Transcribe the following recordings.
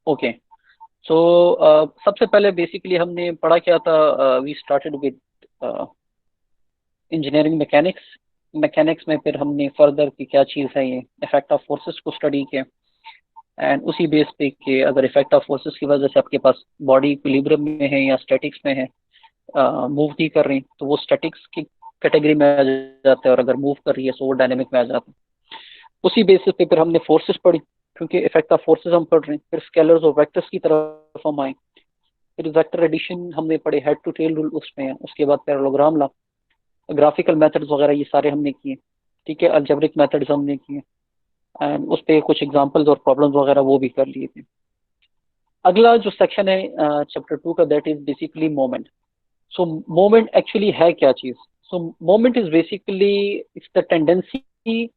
Okay. सो सबसे पहले basically हमने पढ़ा क्या था, we started with engineering mechanics. Mechanics में फिर हमने फर्दर की क्या चीज़ है ये इफेक्ट ऑफ फोर्सेस को स्टडी किया। एंड उसी बेस पे कि अगर इफेक्ट ऑफ फोर्सेस की वजह से आपके पास बॉडी इक्विलिब्रियम में है या स्टैटिक्स में है, मूव नहीं कर रही, तो वो स्टैटिक्स की कैटेगरी में आ जाता है, और अगर मूव कर रही है तो वो डायनेमिक में आ जाता है। उसी बेसिस पे फिर हमने फोर्सेस पढ़ी, क्योंकि इफेक्ट ऑफ फोर्सेस हम पढ़ रहे हैं। फिर स्केलर्स और वेक्टर्स की तरफ हम आए। फिर वेक्टर एडिशन हमने पढ़े, हेड टू टेल रूल उसमें है। उसके बाद पैरेललोग्राम ला, ग्राफिकल मेथड्स वगैरह ये सारे हमने किए। ठीक है, अलजेब्रिक मेथड्स हमने किए, एंड उस पे कुछ एग्जांपल्स और प्रॉब्लम्स वगैरह वो भी कर लिए थे। अगला जो सेक्शन है चैप्टर 2 का, that is basically moment. So moment actually है क्या चीज? So moment is basically it's the tendency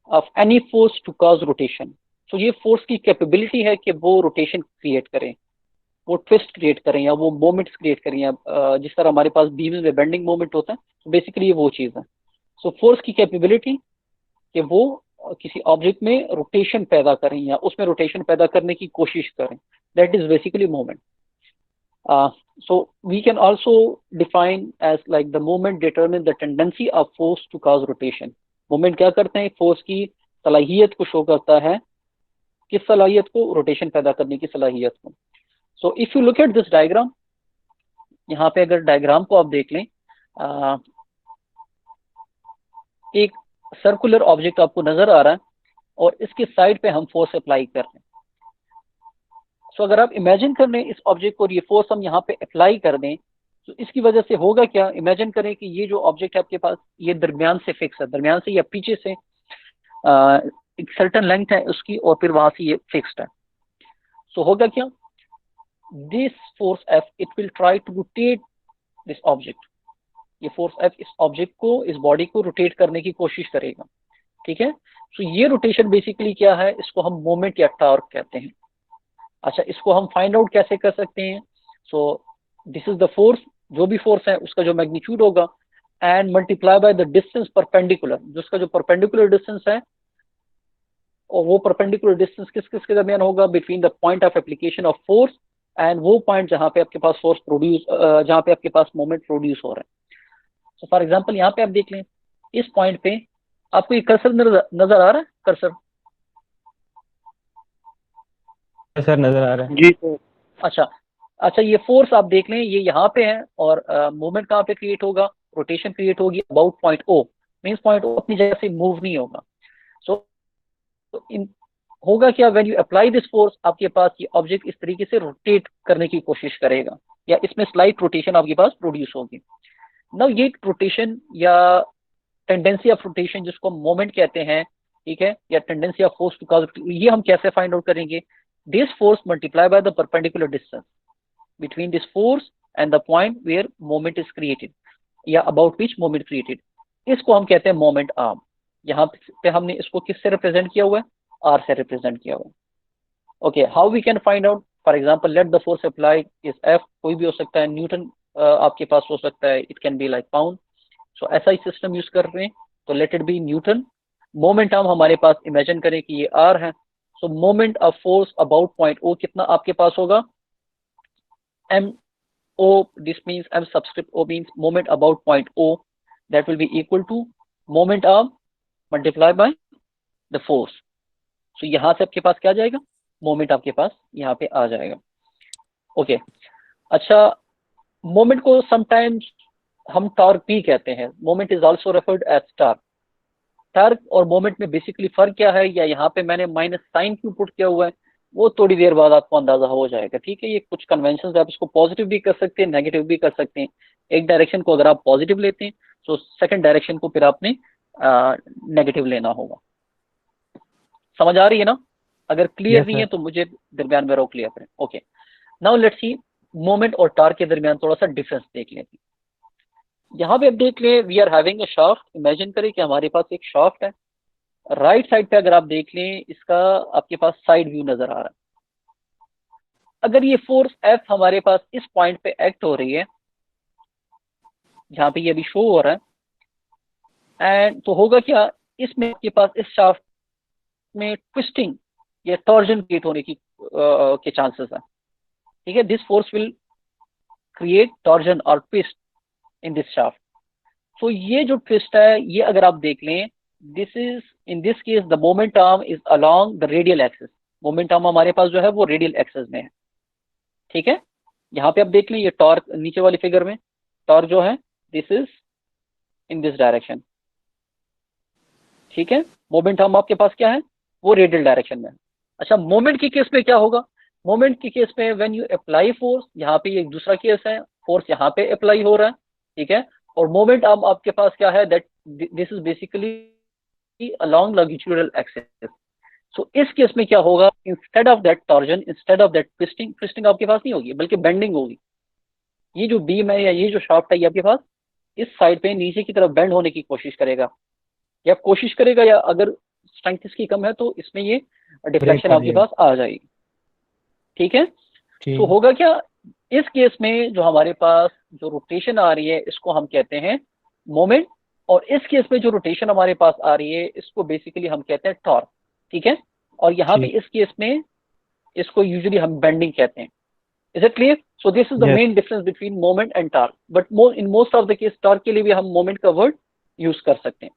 of any force to cause rotation. So ये फोर्स की कैपेबिलिटी है कि वो रोटेशन क्रिएट करें, वो ट्विस्ट क्रिएट करें, या वो मोमेंट्स क्रिएट करें, या जिस तरह हमारे पास बीम में बेंडिंग मोमेंट होता है, तो बेसिकली ये वो चीज है। सो फोर्स की कैपेबिलिटी कि वो किसी ऑब्जेक्ट में रोटेशन पैदा करें या उसमें रोटेशन पैदा करने की कोशिश करें, that is basically moment. So we can also define as like the moment determine the tendency of force to cause rotation. Moment क्या करते हैं? फोर्स की सलाहियत को शो करता है, किस सलाहियत को? रोटेशन पैदा करने की सलाहियत को। सो if you look at this diagram, यहाँ पे अगर डायग्राम को आप देख लें, एक सर्कुलर ऑब्जेक्ट आपको नजर आ रहा है, और इसके साइड पे हम फोर्स अप्लाई कर रहे हैं। सो अगर आप इमेजिन कर लें इस ऑब्जेक्ट को, और ये फोर्स हम यहाँ पे अप्लाई कर दें, तो इसकी वजह से होगा क्या? इमेजिन करें कि ये जो ऑब्जेक्ट है आपके पास, ये दरमियान से फिक्स है, दरमियान से या पीछे से एक सर्टन लेंथ है उसकी, और फिर वहां से ये फिक्स्ड है। सो होगा क्या? This force F it will try to rotate this object. ये फोर्स एफ इस ऑब्जेक्ट को, इस बॉडी को रोटेट करने की कोशिश करेगा। ठीक है। सो ये रोटेशन बेसिकली क्या है? इसको हम मोमेंट या टॉर्क कहते हैं। अच्छा, इसको हम फाइंड आउट कैसे कर सकते हैं? सो दिस इज द फोर्स, जो भी फोर्स है उसका जो मैग्नीट्यूड होगा, and multiply by the distance perpendicular, जो उसका जो परपेंडिकुलर डिस्टेंस है, और वो परपेंडिकुलर डिस्टेंस किस किस के दरमियान होगा? Between the point of application of force and वो पॉइंट जहां पे आपके पास फोर्स प्रोड्यूस, जहां पे आपके पास मोमेंट प्रोड्यूस हो रहा है। सो फॉर एग्जाम्पल यहाँ पे आप देख लें, इस पॉइंट पे आपको ये कर्सर नजर आ रहा है? कर्सर? सर नजर आ रहा है। जी सर। अच्छा। अच्छा, ये फोर्स आप देख लें, ये यहाँ पे है, और मूवमेंट कहाँ पे क्रिएट होगा? रोटेशन क्रिएट होगी about point O. Means point O अपनी जगह से मूव नहीं होगा। सो इन होगा क्या? When you apply this force, आपके पास ये ऑब्जेक्ट इस तरीके से रोटेट करने की कोशिश करेगा, या इसमें स्लाइट रोटेशन आपके पास प्रोड्यूस होगी। नाउ ये रोटेशन या टेंडेंसी ऑफ रोटेशन, जिसको मोमेंट कहते हैं, ठीक है, या tendency of force to cause, ये हम कैसे फाइंड आउट करेंगे? This force multiply by the perpendicular distance between this force and the point where moment is created, या about which moment created। इसको हम कहते हैं मोमेंट आर्म। यहाँ पे हमने इसको किससे रिप्रेजेंट किया हुआ है? आर से रिप्रेजेंट किया हुआ है। Okay, how we can find out? For example, let the force apply is F, कोई भी हो सकता है, न्यूटन आपके पास हो सकता है, it can be like pound. So ऐसा ही सिस्टम यूज कर रहे हैं, तो let it be Newton. Moment arm हमारे पास, इमेजिन करें कि ये आर है। So moment of force about point O कितना आपके पास होगा? M O, this means M subscript O means moment about point O, that will be equal to moment arm multiplied by the force। So यहाँ से आपके पास क्या आ जाएगा? मोमेंट आपके पास यहाँ पे आ जाएगा। ओके। अच्छा, मोमेंट को समटाइम्स हम टॉर्क भी कहते हैं। Moment is also referred as torque. Torque और मोमेंट में बेसिकली फर्क क्या है, या यहाँ पे मैंने माइनस साइन क्यों पुट किया हुआ है, वो थोड़ी देर बाद आपको अंदाजा हो जाएगा। ठीक है, ये कुछ कन्वेंशन, आप इसको पॉजिटिव भी कर सकते हैं, नेगेटिव भी कर सकते हैं। एक डायरेक्शन को अगर आप पॉजिटिव लेते हैं, तो सेकंड डायरेक्शन को फिर आपने नेगेटिव लेना होगा। समझ आ रही है ना? अगर क्लियर यस नहीं है सर। तो मुझे दरमियान में रोक लिया करें। Okay, now let's see moment और टार्क के दरमियान थोड़ा सा डिफरेंस देख लेते हैं। यहाँ पे आप देख लें, we are having a shaft. Imagine करें कि हमारे पास एक शाफ्ट है। राइट साइड पे अगर आप देख लें, इसका आपके पास साइड व्यू नजर आ रहा है। अगर ये फोर्स एफ हमारे पास इस पॉइंट पे एक्ट हो रही है, जहां पे ये अभी शो हो रहा है, एंड तो होगा क्या? इसमें आपके पास इस शाफ्ट में ट्विस्टिंग या टॉर्जन क्रिएट होने की के चांसेस हैं, ठीक है। This force will create torsion और ट्विस्ट इन दिस शाफ्ट। तो ये जो ट्विस्ट है, ये अगर आप देख लें, this is in this case the moment arm is along the radial axis. Moment arm हमारे पास जो है वो रेडियल एक्सिस में है, ठीक है। यहाँ पे आप देख लें, ये टॉर्क नीचे वाली फिगर में टॉर्क जो है this is in this direction, ठीक है। मोमेंट आर्म आपके पास क्या है, वो रेडियल डायरेक्शन में है। अच्छा, मोमेंट के केस में क्या होगा? मोमेंट के केस में व्हेन यू अप्लाई फोर्स, यहाँ पे एक दूसरा केस है, फोर्स यहाँ पे अप्लाई हो रहा है, ठीक है। और मोमेंट आर्म आपके पास क्या है, that this is basically along longitudinal axis. So इस केस में क्या होगा, instead of that torsion, instead of that twisting, twisting आपके पास नहीं होगी बल्कि बेंडिंग होगी। ये जो बीम है या ये जो शाफ्ट है, ये आपके पास इस साइड पे नीचे की तरफ बेंड होने की कोशिश करेगा, या कोशिश करेगा, या अगर स्ट्रेंथ इसकी कम है तो इसमें ये ब्रेक डिफ्लेक्शन कर आपके जाएगी। पास आ जाएगी, ठीक है। तो ठीक। होगा क्या, इस केस में जो हमारे पास जो रोटेशन आ रही है इसको हम कहते हैं मोमेंट, और इस केस में जो रोटेशन हमारे पास आ रही है इसको बेसिकली हम कहते हैं टॉर्क, ठीक है। और यहाँ पे ठीक। इस केस में इसको यूजुअली हम बेंडिंग कहते हैं। Is it clear? So this is the yes. Main difference between moment and torque, but in most of the case torque के लिए भी हम मोमेंट का वर्ड यूज कर सकते हैं।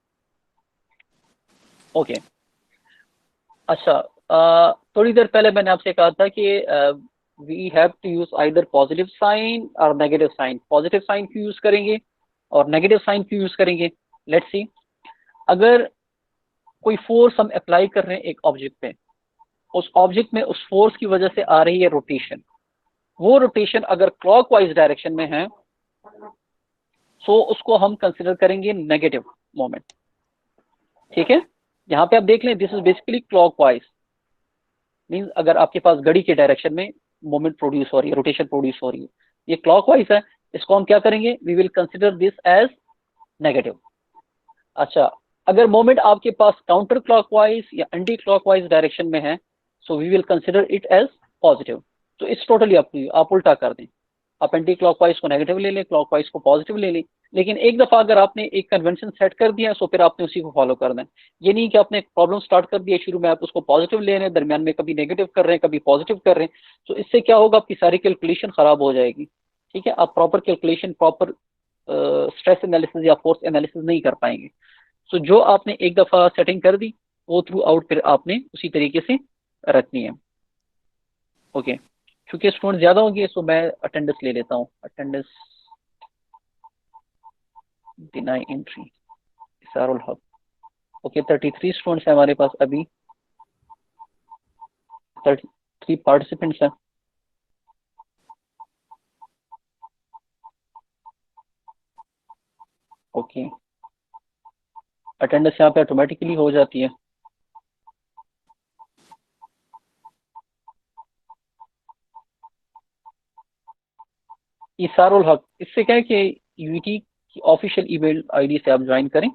ओके, अच्छा, थोड़ी देर पहले मैंने आपसे कहा था कि we have to use either positive sign और नेगेटिव साइन। पॉजिटिव साइन क्यों यूज करेंगे और नेगेटिव साइन क्यों यूज करेंगे? लेट्स सी, अगर कोई फोर्स हम अप्लाई कर रहे हैं एक ऑब्जेक्ट पे, उस ऑब्जेक्ट में उस फोर्स की वजह से आ रही है रोटेशन, वो रोटेशन अगर क्लॉकवाइज डायरेक्शन में है सो उसको हम कंसिडर करेंगे नेगेटिव मोमेंट, ठीक है। यहाँ पे आप देख लें, this is basically clockwise, means अगर आपके पास घड़ी के डायरेक्शन में मोमेंट प्रोड्यूस हो रही है, रोटेशन प्रोड्यूस हो रही है, ये क्लॉकवाइज है, इसको हम क्या करेंगे, we will consider this as negative. अच्छा, अगर मोमेंट आपके पास काउंटर क्लॉकवाइज या एंटी क्लॉकवाइज डायरेक्शन में है, so we will consider it as positive. तो it's totally up to you, आप उल्टा कर दें, आप एंटी क्लॉकवाइज को नेगेटिव ले लें, क्लॉकवाइज को पॉजिटिव ले लें। लेकिन एक दफा अगर आपने एक कन्वेंशन सेट कर दिया सो फिर आपने उसी को फॉलो करना है। ये नहीं कि आपने एक प्रॉब्लम स्टार्ट कर दिया, शुरू में आप उसको पॉजिटिव ले रहे हैं, दरमियान में कभी नेगेटिव कर रहे हैं, कभी पॉजिटिव कर रहे हैं, तो इससे क्या होगा, आपकी सारी कैलकुलेशन खराब हो जाएगी, ठीक है। आप proper calculation, proper stress analysis या फोर्स एनालिसिस नहीं कर पाएंगे। सो जो आपने एक दफा सेटिंग कर दी वो थ्रू आउट फिर आपने उसी तरीके से रखनी है। ओके, क्योंकि स्टूडेंट ज्यादा होंगे सो मैं अटेंडेंस ले लेता हूँ। अटेंडेंस डिनाई एंट्री इसारुल हक। ओके, 33 स्टूडेंट्स हैं हमारे पास अभी, 33 पार्टिसिपेंट्स हैं। ओके, अटेंडेंस यहाँ पे ऑटोमेटिकली हो जाती है। इसारुल हक, इससे क्या है कि यूटी की ऑफिशियल ईमेल आईडी से आप ज्वाइन करें।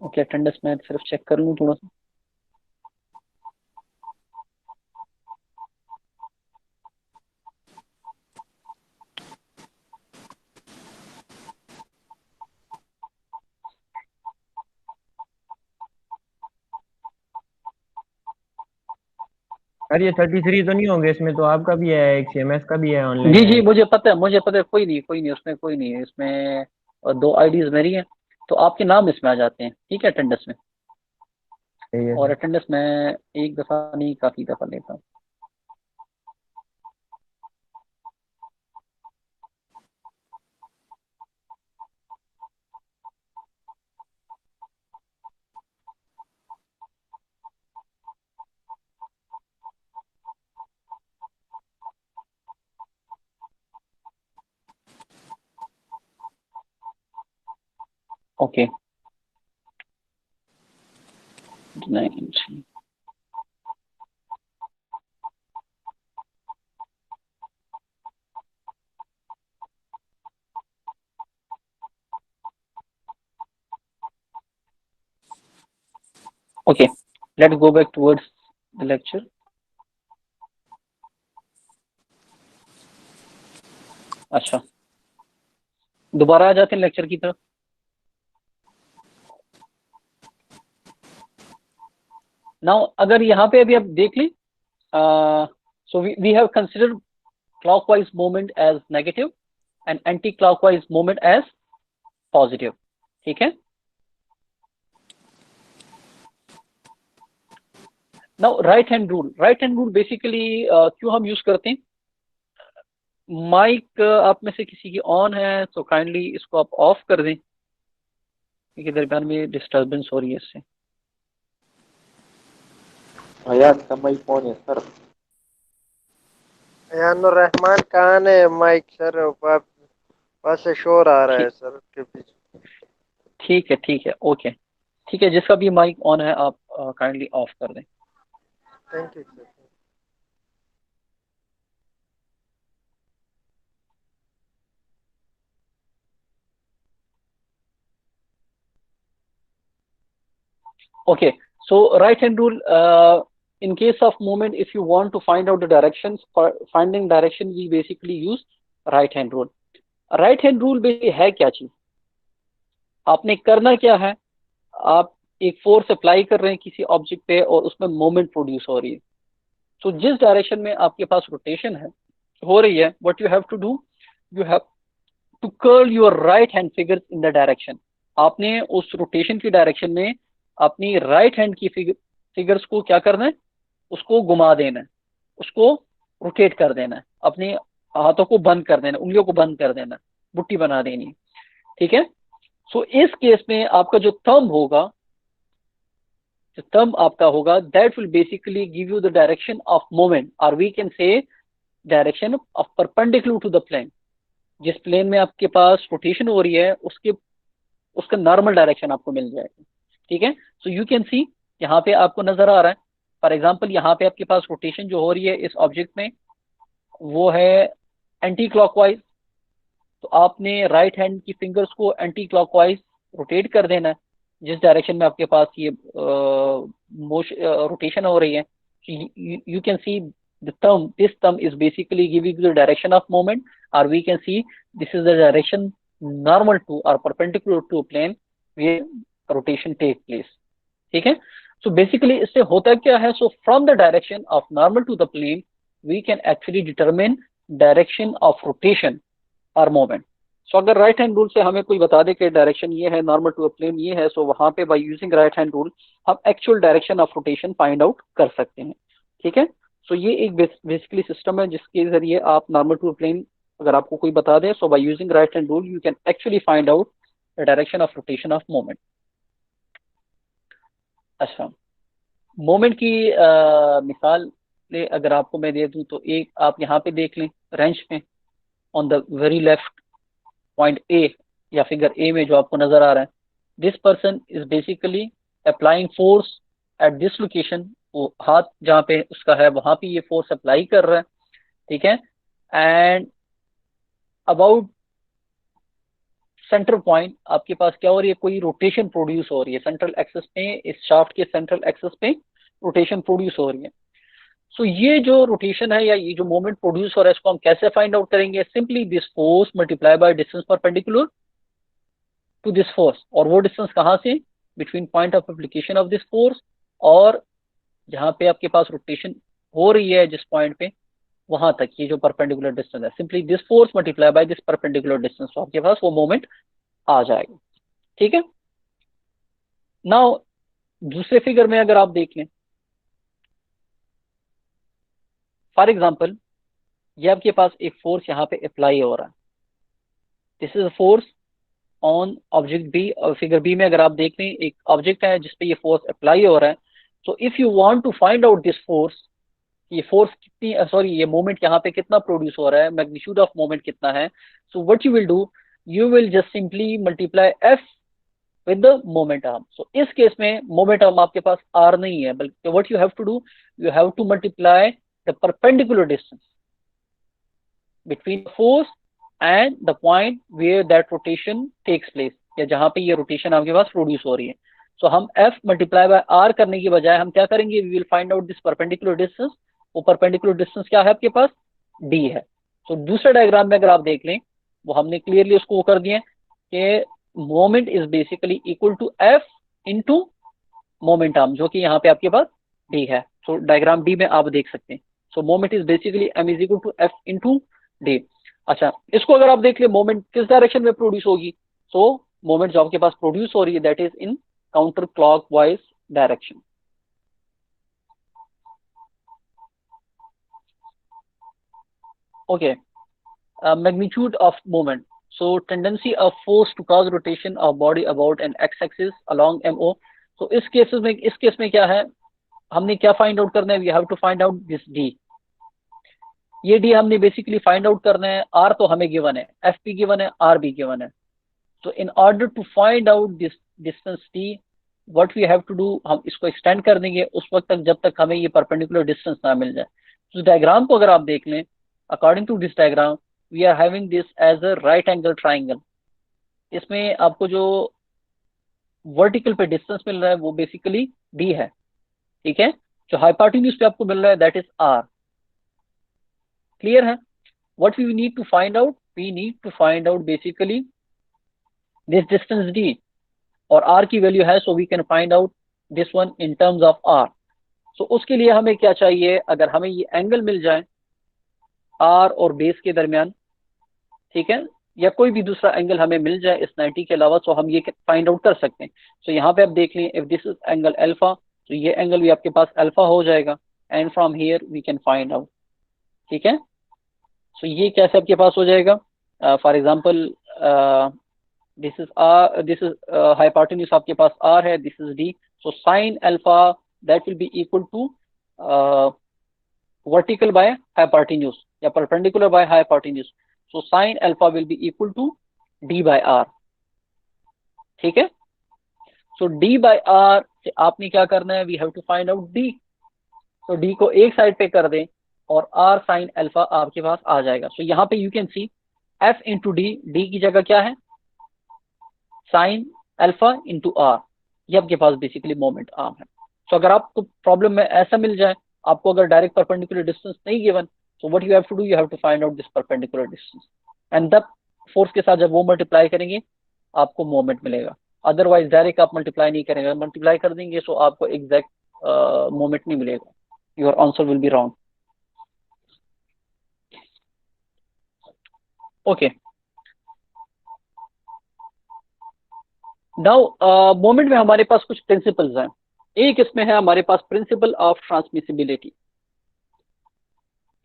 ओके, अटेंडेंस मैं सिर्फ चेक कर लूँ थोड़ा सा। अरे ये 33 तो नहीं होंगे इसमें, तो आपका भी है, एक सीएमएस का भी है ऑनलाइन जी है। जी, मुझे पता है, मुझे पता है, कोई नहीं, कोई नहीं, उसमें कोई नहीं है इसमें, और दो आईडीज मेरी हैं, तो आपके नाम इसमें आ जाते हैं, ठीक है, अटेंडेंस में। सही है और सर। अटेंडेंस मैं एक दफा नहीं काफी दफा लेता हूँ। ओके, नहीं, okay, let's go back towards the lecture. अच्छा, दोबारा आ जाते हैं लेक्चर की तरफ। नाउ अगर यहाँ पे अभी आप देख लें, so we have consider clockwise movement as negative and anti-clockwise movement as positive, ठीक है। Now right hand rule, right hand rule basically क्यों हम यूज करते हैं? माइक आप में से किसी की ऑन है तो काइंडली इसको आप ऑफ कर दें, क्योंकि दरमियान में डिस्टर्बेंस हो रही है इससे। हयात का माइक ऑन है सर। यानुर रहमान कहाँ है माइक सर? पास से शोर आ रहा है सर के पीछे। ठीक है, ठीक है, ओके, ठीक है, जिसका भी माइक ऑन है आप काइंडली ऑफ कर दें। Thank you sir. Okay, so right hand rule, in case of movement, if you want to find out the directions, for finding direction we basically use right hand rule. Right hand rule basically है क्या चीज? आपने करना क्या है, आप एक force apply कर रहे हैं किसी ऑब्जेक्ट पे और उसमें मोमेंट प्रोड्यूस हो रही है। तो जिस डायरेक्शन में आपके पास रोटेशन है हो रही है, what you have to do, you have to curl your right hand fingers in the direction. आपने उस रोटेशन की डायरेक्शन में अपनी राइट हैंड की फिगर्स को क्या करना है, उसको घुमा देना है, उसको रोटेट कर देना है, अपने हाथों को बंद कर देना, उंगलियों को बंद कर देना, बुट्टी बना देनी है, ठीक है। सो इस केस में आपका जो थंब होगा, जो थंब आपका होगा, that will basically give you the direction of movement, और we can say direction of perpendicular to the plane. जिस प्लेन में आपके पास रोटेशन हो रही है उसके उसका नॉर्मल डायरेक्शन आपको मिल जाएगा, ठीक है। सो यू कैन सी, यहाँ पे आपको नजर आ रहा है, फॉर एग्जाम्पल यहाँ पे आपके पास रोटेशन जो हो रही है इस ऑब्जेक्ट में वो है एंटी क्लॉकवाइज। तो आपने राइट हैंड की फिंगर्स को एंटी क्लॉकवाइज रोटेट कर देना है, जिस डायरेक्शन में आपके पास ये रोटेशन हो रही है। You can C the thumb, this thumb is basically giving you the direction of movement, or we can see this is the direction normal to or perpendicular to a plane where rotation take place, ठीक है। so basically इससे होता क्या है, so from the direction of normal to the plane we can actually determine direction of rotation or movement। so अगर right hand rule से हमें कोई बता दे कि डायरेक्शन ये है, नॉर्मल टू अ प्लेन ये है, so वहां पे by using right hand rule हम actual direction of rotation find out कर सकते हैं, ठीक है। सो ये एक बेसिकली सिस्टम है जिसके जरिए आप नॉर्मल टू प्लेन अगर आपको कोई बता दे, so by using right hand rule you can actually find out the direction of rotation of moment. अच्छा, मोमेंट की मिसाल अगर आपको मैं दे दूं तो एक आप यहाँ पे देख लें, रेंच में on the very left point A या फिगर ए में जो आपको नजर आ रहा है, this person is basically applying force at this location. वो हाथ जहाँ पे उसका है वहां पे ये फोर्स अप्लाई कर रहा है, ठीक है। एंड अबाउट सेंटर पॉइंट आपके पास क्या हो रही है, कोई रोटेशन प्रोड्यूस हो रही है सेंट्रल एक्सिस पे, इस शाफ्ट के सेंट्रल एक्सिस पे रोटेशन प्रोड्यूस हो रही है। सो ये जो रोटेशन है या ये जो मोमेंट प्रोड्यूस हो रहा है इसको हम कैसे फाइंड आउट करेंगे, simply this force multiply by distance perpendicular to this force. और वो डिस्टेंस कहाँ से, between point of application of this force और जहाँ पे आपके पास रोटेशन हो रही है जिस पॉइंट पे, वहां तक ये जो परपेंडिकुलर डिस्टेंस है, simply this force multiply by this perpendicular distance, तो आपके पास वो मोमेंट आ जाएगा, ठीक है। नाउ दूसरे फिगर में अगर आप देख लें, फॉर एग्जांपल ये आपके पास एक फोर्स यहाँ पे अप्लाई हो रहा है, this is a force on object B. और फिगर बी में अगर आप देख लें एक ऑब्जेक्ट है जिसपे ये फोर्स अप्लाई हो रहा है। So if you want to find out this force, ये फोर्स कितनी, सॉरी ये मोमेंट यहाँ पे कितना प्रोड्यूस हो रहा है, मैग्नीट्यूड ऑफ मोमेंट कितना है, so what you will do, you will just simply multiply F with the moment arm. So इस केस में मोमेंट आर्म आपके पास आर नहीं है, बल्कि what you have to do, you have to multiply the perpendicular distance between force and the point where that rotation takes place, या जहां पे ये रोटेशन आपके पास प्रोड्यूस हो रही है। सो हम एफ मल्टीप्लाई बाय आर करने की बजाय हम क्या करेंगे, we will find out this perpendicular distance. वो परपेंडिकुलर डिस्टेंस क्या है आपके पास, डी है। तो दूसरे डायग्राम में अगर आप देख लें, वो हमने क्लियरली उसको वो कर दिया कि moment is basically equal to F into moment arm, जो कि यहाँ पे आपके पास डी है। तो डायग्राम डी में आप देख सकते हैं। So moment is basically M is equal to F into D. अच्छा, इसको अगर आप देख ले मोमेंट किस डायरेक्शन में प्रोड्यूस होगी, तो मोमेंट जो आपके पास प्रोड्यूस हो रही है that is in counter clockwise direction. Okay, magnitude of moment. So tendency of force to cause rotation of body about an x-axis along MO. तो इस केस में क्या है, हमने क्या फाइंड आउट करना है, we have to find out this D. ये डी हमने बेसिकली फाइंड आउट करना है। आर तो हमें गिवन है, एफ भी गिवन है, आर भी गिवन है। तो in order to find out this distance D, what we have to do, हम इसको एक्सटेंड कर देंगे उस वक्त तक जब तक हमें ये परपेंडिकुलर डिस्टेंस ना मिल जाए। तो डायग्राम को अगर आप देख लें, according to this diagram we are having this as a right angle triangle. इसमें आपको जो वर्टिकल पे डिस्टेंस मिल रहा है वो बेसिकली डी है, ठीक है। जो हाइपोटेन्यूज पे आपको मिल रहा है दैट इज आर। क्लियर है? What we need to find out, we need to find out basically this distance D, और आर की वैल्यू है, so we can find out this one in terms of R. So उसके लिए हमें क्या चाहिए, अगर हमें ये एंगल मिल जाए आर और बेस के दरमियान, ठीक है, या कोई भी दूसरा एंगल हमें मिल जाए इस 90 के अलावा, तो हम ये फाइंड आउट कर सकते हैं। सो यहाँ पे आप देख लें, if this is angle alpha, तो ये एंगल भी आपके पास अल्फा हो जाएगा, and from here we can find out, ठीक है। सो ये कैसे आपके पास हो जाएगा, for example this is hypotenuse आपके पास आर है, this is D, so sine alpha that will be equal to vertical by hypotenuse या perpendicular by hypotenuse. So sine alpha will be equal to D bye are, ठीक है। सो D bye are से आपने क्या करना है, we have to find out D. तो D को एक साइड पे कर दें और आर साइन अल्फा आपके पास आ जाएगा। सो यहाँ पे you can see F into D, D की जगह क्या है, साइन अल्फा इंटू आर, ये आपके पास बेसिकली मोमेंट आर्म है। तो अगर आपको प्रॉब्लम में ऐसा मिल जाए, आपको अगर डायरेक्ट परपेंडिकुलर डिस्टेंस नहीं given, so what you have to do, you have to find out this perpendicular distance, and the force के साथ जब वो मल्टीप्लाई करेंगे आपको मोमेंट मिलेगा। अदरवाइज डायरेक्ट आप मल्टीप्लाई नहीं करेंगे, मल्टीप्लाई कर देंगे सो आपको एग्जैक्ट मोमेंट नहीं मिलेगा, your answer will be wrong. Okay, now moment में हमारे पास कुछ प्रिंसिपल्स हैं। एक इसमें है हमारे पास प्रिंसिपल ऑफ ट्रांसमिसिबिलिटी,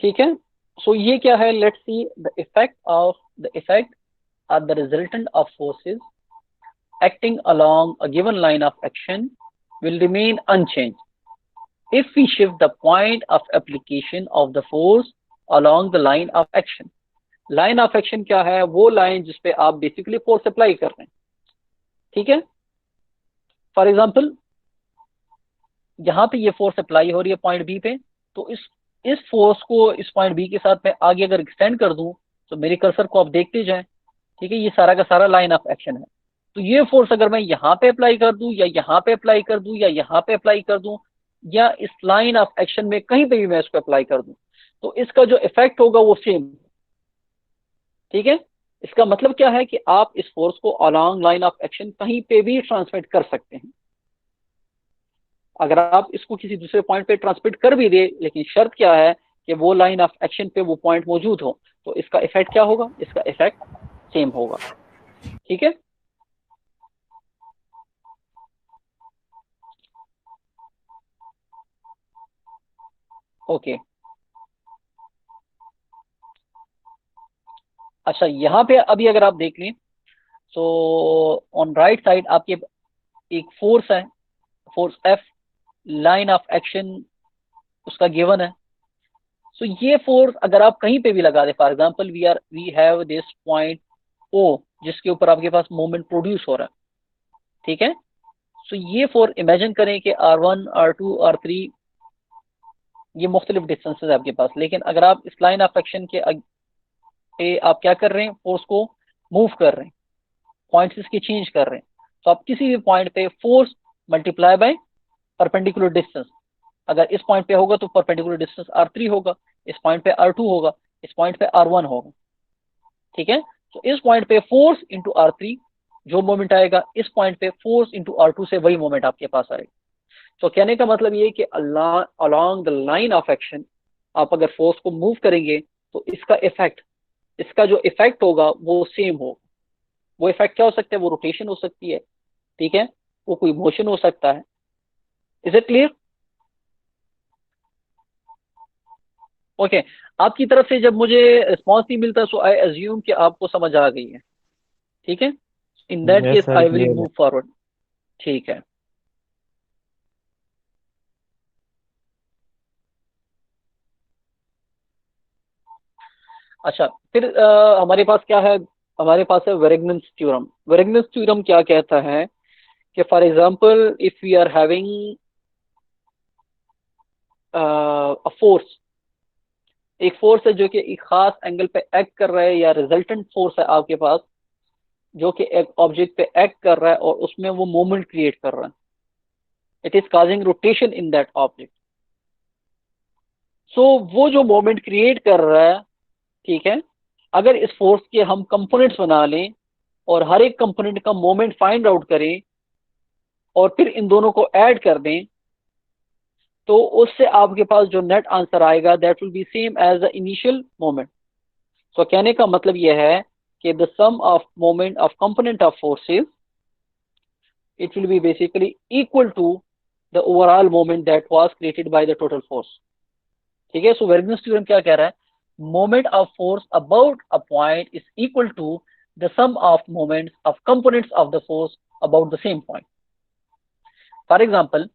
ठीक है। सो ये क्या है, let's see the effect or the resultant of forces acting along a given line of action will remain unchanged if we shift the point of application of the force along the line of action। line of action क्या है, वो line जिसपे आप basically force apply कर रहे हैं, ठीक है। फॉर एग्जाम्पल यहाँ पे ये फोर्स अप्लाई हो रही है पॉइंट बी पे, तो इस फोर्स को इस पॉइंट बी के साथ मैं आगे अगर एक्सटेंड कर दूं, तो मेरे कर्सर को आप देखते जाएं, ठीक है, ये सारा का सारा लाइन ऑफ एक्शन है। तो ये फोर्स अगर मैं यहाँ पे अप्लाई कर दूं या यहाँ पे अप्लाई कर दूं या यहाँ पे अप्लाई कर दूं या इस लाइन ऑफ एक्शन में कहीं पे भी मैं इसको अप्लाई कर दूं, तो इसका जो इफेक्ट होगा वो सेम, ठीक है। इसका मतलब क्या है कि आप इस फोर्स को अलॉन्ग लाइन ऑफ एक्शन कहीं पे भी ट्रांसमिट कर सकते हैं। अगर आप इसको किसी दूसरे पॉइंट पे ट्रांसमिट कर भी दे, लेकिन शर्त क्या है कि वो लाइन ऑफ एक्शन पे वो पॉइंट मौजूद हो, तो इसका इफेक्ट क्या होगा, इसका इफेक्ट सेम होगा, ठीक है। ओके, अच्छा यहाँ पे अभी अगर आप देख लें, तो ऑन राइट साइड आपके एक फोर्स है, force F, line of action उसका गिवन है। सो ये फोर्स अगर आप कहीं पे भी लगा दे, for example we have this point O जिसके ऊपर आपके पास मोमेंट प्रोड्यूस हो रहा है, ठीक है। सो ये फोर्स इमेजिन करें कि R1 R2 R3 ये मुख्तलिफ डिस्टेंसेज है आपके पास, लेकिन अगर आप इस लाइन ऑफ एक्शन के पे आप क्या कर रहे हैं, फोर्स को मूव कर रहे हैं, पॉइंट्स इसके चेंज कर रहे हैं, तो आप किसी भी पॉइंट पे force multiply by perpendicular distance, अगर इस पॉइंट पे होगा तो परपेंडिकुलर डिस्टेंस R3 होगा, इस पॉइंट पे R2 होगा, इस पॉइंट पे R1 होगा, ठीक है। तो इस पॉइंट पे फोर्स इंटू R3 जो मोमेंट आएगा, इस पॉइंट पे फोर्स इंटू R2 से वही मोमेंट आपके पास आएगा। तो कहने का मतलब ये है कि along the line of action आप अगर फोर्स को मूव करेंगे तो इसका इफेक्ट, इसका जो इफेक्ट होगा वो सेम होगा। वो इफेक्ट क्या हो सकता है? वो रोटेशन हो सकती है, ठीक है, वो कोई मोशन हो सकता है। Is it clear? ओके। आपकी तरफ से जब मुझे रिस्पॉन्स नहीं मिलता सो आई अज्यूम कि आपको समझ आ गई है, ठीक है। In that yes case sir, I will clear है। Move forward. ठीक है। अच्छा, फिर हमारे पास क्या है? हमारे पास है वेरेगनन्स थ्योरम। वेरेगनन्स थ्योरम क्या कहता है कि for example if we are having a force, एक फोर्स है जो कि एक खास एंगल पे एक्ट कर रहा है, या रिजल्टेंट फोर्स है आपके पास जो कि एक ऑब्जेक्ट पे एक्ट कर रहा है और उसमें वो मोमेंट क्रिएट कर रहा है। It is causing rotation in that object. So वो जो मोमेंट क्रिएट कर रहा है, ठीक है, अगर इस फोर्स के हम कंपोनेंट्स बना लें और हर एक कंपोनेंट का मोमेंट फाइंड आउट करें और फिर इन दोनों को ऐड कर दें, तो उससे आपके पास जो नेट आंसर आएगा that will be same as the initial moment. तो कहने का मतलब यह है कि the sum of moment of component of forces, it will be basically equal to the overall moment that was created by the total force, ठीक है। So Varignon's theorem क्या कह रहा है? Moment of force about a point is equal to the sum of moments of components of the force about the same point. For example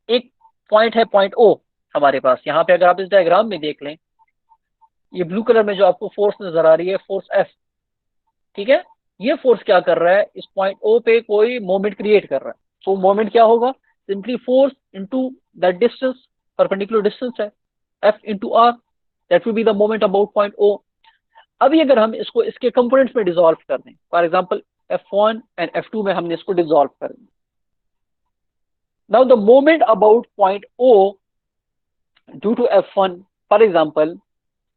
एक point है, point ओ हमारे पास। यहाँ पे अगर आप इस डायग्राम में देख लें, ये ब्लू कलर में जो आपको फोर्स नजर आ रही है, फोर्स एफ, ठीक है। ये फोर्स क्या कर रहा है? इस पॉइंट ओ पे कोई मोमेंट क्रिएट कर रहा है। तो मोमेंट क्या होगा? Simply force into that distance, perpendicular distance है, F into R, that will be the moment about point O. अभी अगर हम इसको इसके कंपोनेंट्स में डिसॉल्व कर दें, for example F1 and F2 में हमने इसको डिसॉल्व कर दें, now the moment about point O due to F1, for example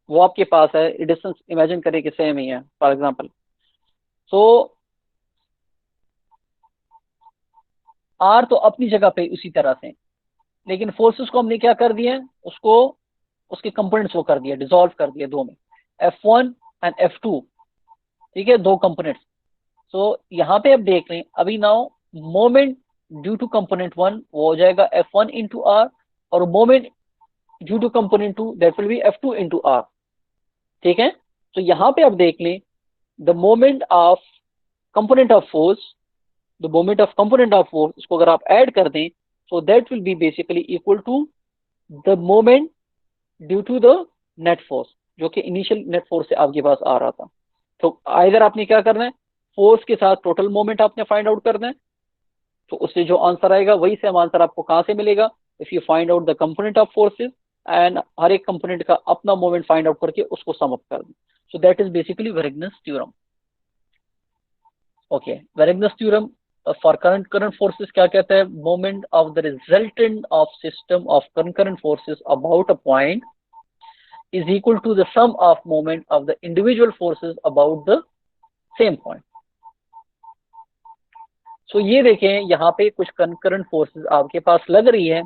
वो आपके पास है, डिस्टेंस इमेजिन करें कि सेम ही है फॉर एग्जांपल। सो R तो अपनी जगह पे उसी तरह से, लेकिन फोर्सेस को हमने क्या कर दिया है? उसको उसके कंपोनेंट्स को कर दिया, डिसॉल्व कर दिया दो में, F1 एंड F2, ठीक है, दो कंपोनेंट्स। सो यहाँ पे आप देख लें अभी now moment due to component one वो हो जाएगा F1 इंटू आर, और moment due to component two that will be F2 into R, ठीक है। तो यहाँ पे आप देख लें the moment of component of force, the moment of component of force, इसको अगर आप ऐड कर दें तो that will be basically equal to the moment due to the net force, जो कि इनिशियल नेट फोर्स से आपके पास आ रहा था। तो आइदर आपने क्या करना है? फोर्स के साथ टोटल मोमेंट आपने फाइंड आउट करना है, तो उससे जो आंसर आएगा वही सेम आंसर आपको कहां से मिलेगा? If you find out the component of forces and हर एक कंपोनेंट का अपना मोमेंट फाइंड आउट करके उसको सम अप कर दें। So that is basically Varignon's theorem. Okay, Varignon's theorem for current forces क्या कहता है? Moment of the resultant of system of concurrent forces about a point is equal to the sum of moment of the individual forces about the same point. सो ये देखें यहाँ पे कुछ concurrent forces आपके पास लग रही है।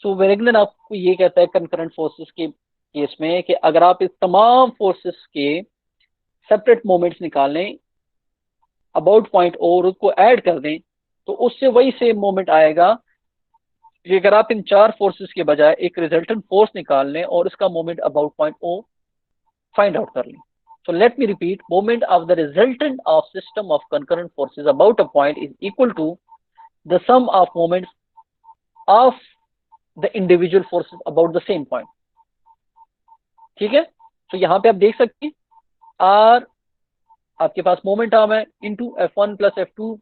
सो वेरेगनन आपको ये कहता है कंकरेंट फोर्सेस के केस में कि अगर आप इस तमाम फोर्सेस के सेपरेट मोमेंट्स निकाल लें अबाउट पॉइंट और उसको ऐड कर दें तो उससे वही सेम मोमेंट आएगा कि अगर आप इन चार फोर्सेस के बजाय एक रिजल्टेंट फोर्स निकाल लें और इसका moment about point O find out कर लें। So let me repeat, moment of the resultant of system of concurrent forces about a point is equal to the sum of moments of the individual forces about the same point. ठीक है। तो यहाँ पे आप देख सकते हैं R आपके पास मोमेंट आर्म है इंटू F1 प्लस F2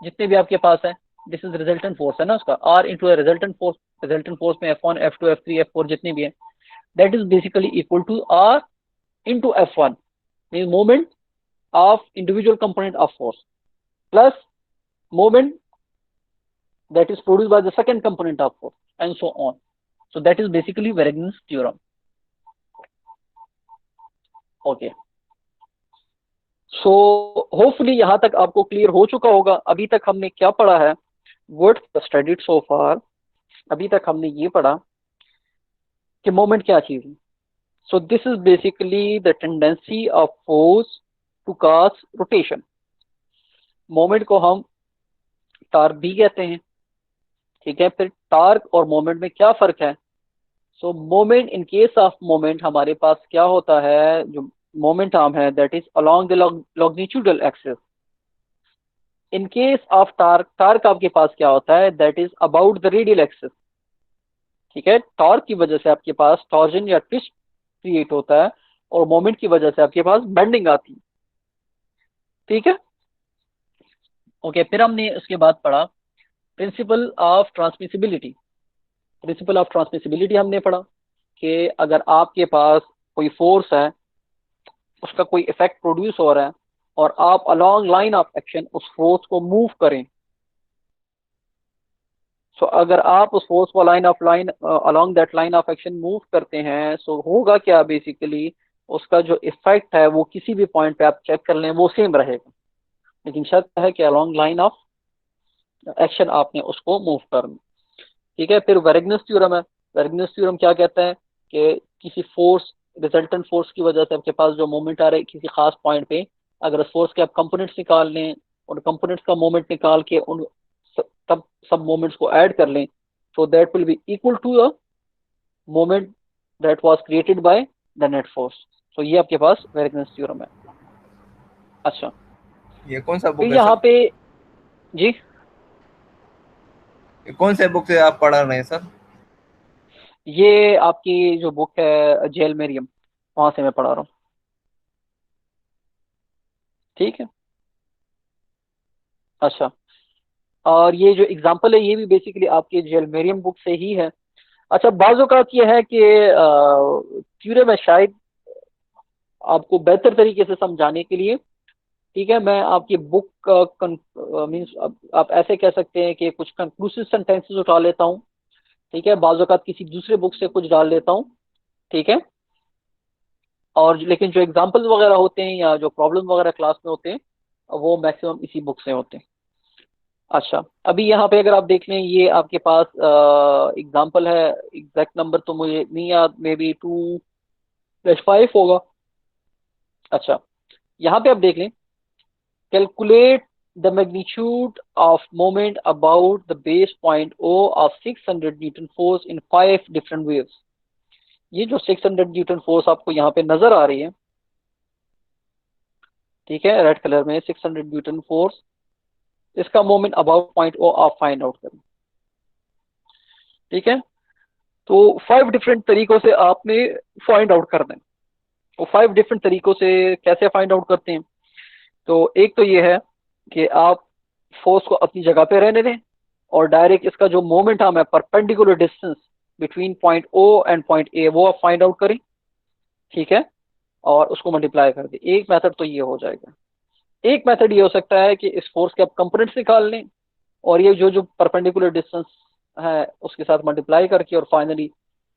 जितने भी आपके पास है, दिस इज रिजल्टेंट फोर्स है ना उसका, R इंटू रिजल्टेंट फोर्स में F1 F2 F3 F4 जितने भी है, that is basically equal to R into F1 means moment of individual component of force plus moment that is produced by the second component of force and so on. So that is basically Weregn's theorem. Okay, so hopefully यहाँ तक आपको clear हो चुका होगा। अभी तक हमने क्या पढ़ा है, व्हाट स्टडीड सो फार। अभी तक हमने ये पढ़ा कि मोमेंट क्या चीज है। So this is basically the tendency of force to cause rotation. Moment को हम टार्क भी कहते हैं, ठीक है। फिर टार्क और मोमेंट में क्या फर्क है। So moment, in case of moment हमारे पास क्या होता है, जो मोमेंट आर्म है that is along the longitudinal axis. In case of torque, torque आपके पास क्या होता है, that is about the radial axis, ठीक है। टॉर्क की वजह से आपके पास टॉर्जन या ट्विस्ट क्रिएट होता है, और मोमेंट की वजह से आपके पास बेंडिंग आती है, ठीक है। ओके, फिर हमने उसके बाद पढ़ा principal of transmissibility. Principle of transmissibility हमने पढ़ा कि अगर आपके पास कोई फोर्स है, उसका कोई इफेक्ट प्रोड्यूस हो रहा है, और आप अलोंग लाइन ऑफ एक्शन उस फोर्स को मूव करें, सो अगर आप उस फोर्स को line along that line of action move करते हैं, सो होगा क्या बेसिकली, उसका जो इफेक्ट है वो किसी भी पॉइंट पे आप चेक कर लें वो सेम रहेगा, लेकिन शर्त है कि अलोंग लाइन ऑफ एक्शन आपने उसको मूव करना, ठीक है। फिर वेरग्नेस थ्योरम है। वेरग्नेस थ्योरम क्या कहता है कि किसी फोर्स, रिजल्टेंट फोर्स की वजह से आपके पास जो मोमेंट आ रहा है किसी खास पॉइंट पे, अगर उस फोर्स के आप कंपोनेंट्स निकाल लें, उन कंपोनेंट्स का मोमेंट निकाल के उन तब सब मोमेंट्स को ऐड कर लें, so that will be equal to the moment that was created by the net force। so ये आपके पास वेरग्नेस थ्योरम है। अच्छा, ये कौन सा फिर बुक है यहाँ सर? पे जी, ये कौन से बुक से आप पढ़ा रहे हैं सर? ये आपकी जो बुक है जेल मेरियम, वहां से मैं पढ़ा रहा हूँ, ठीक है। अच्छा, और ये जो एग्जांपल है ये भी बेसिकली आपके जेल मेरियम बुक से ही है। अच्छा, बाज़ औक़ात ये है कि थ्योरम है शायद आपको बेहतर तरीके से समझाने के लिए, ठीक है, मैं आपकी बुक मीन्स आप ऐसे कह सकते हैं कि कुछ कंक्लूसिव सेंटेंसेस उठा लेता हूँ, ठीक है, बाज़ औक़ात किसी दूसरे बुक से कुछ डाल लेता हूँ, ठीक है। और लेकिन जो एग्जांपल्स वगैरह होते हैं या जो प्रॉब्लम वगैरह क्लास में होते हैं वो मैक्सिमम इसी बुक से होते हैं। अच्छा, अभी यहाँ पे अगर आप देख लें, ये आपके पास एग्जांपल है, एग्जैक्ट नंबर तो मुझे नहीं याद, मे बी 2/5 होगा। अच्छा, यहाँ पे आप देख लें, calculate the magnitude of moment about the base point O of 600 Newton force in 5 different waves। ये जो 600 न्यूटन फोर्स आपको यहाँ पे नजर आ रही है, ठीक है, रेड कलर में 600 न्यूटन फोर्स, इसका मोमेंट अबाउट पॉइंट ओ आप फाइंड आउट करें, ठीक है। तो 5 डिफरेंट तरीकों से आपने फाइंड आउट करना है। वो 5 डिफरेंट तरीकों से कैसे फाइंड आउट करते हैं, तो एक तो ये है कि आप फोर्स को अपनी जगह पे रहने दें, और डायरेक्ट इसका जो मोमेंट आर्म है perpendicular distance between point O and point A वो आप फाइंड आउट करें, ठीक है, और उसको मल्टीप्लाई कर दें। एक मेथड तो ये हो जाएगा। एक मेथड ये हो सकता है कि इस फोर्स के आप कंपोनेंट्स निकाल लें, और ये जो जो परपेंडिकुलर डिस्टेंस है उसके साथ मल्टीप्लाई करके, और फाइनली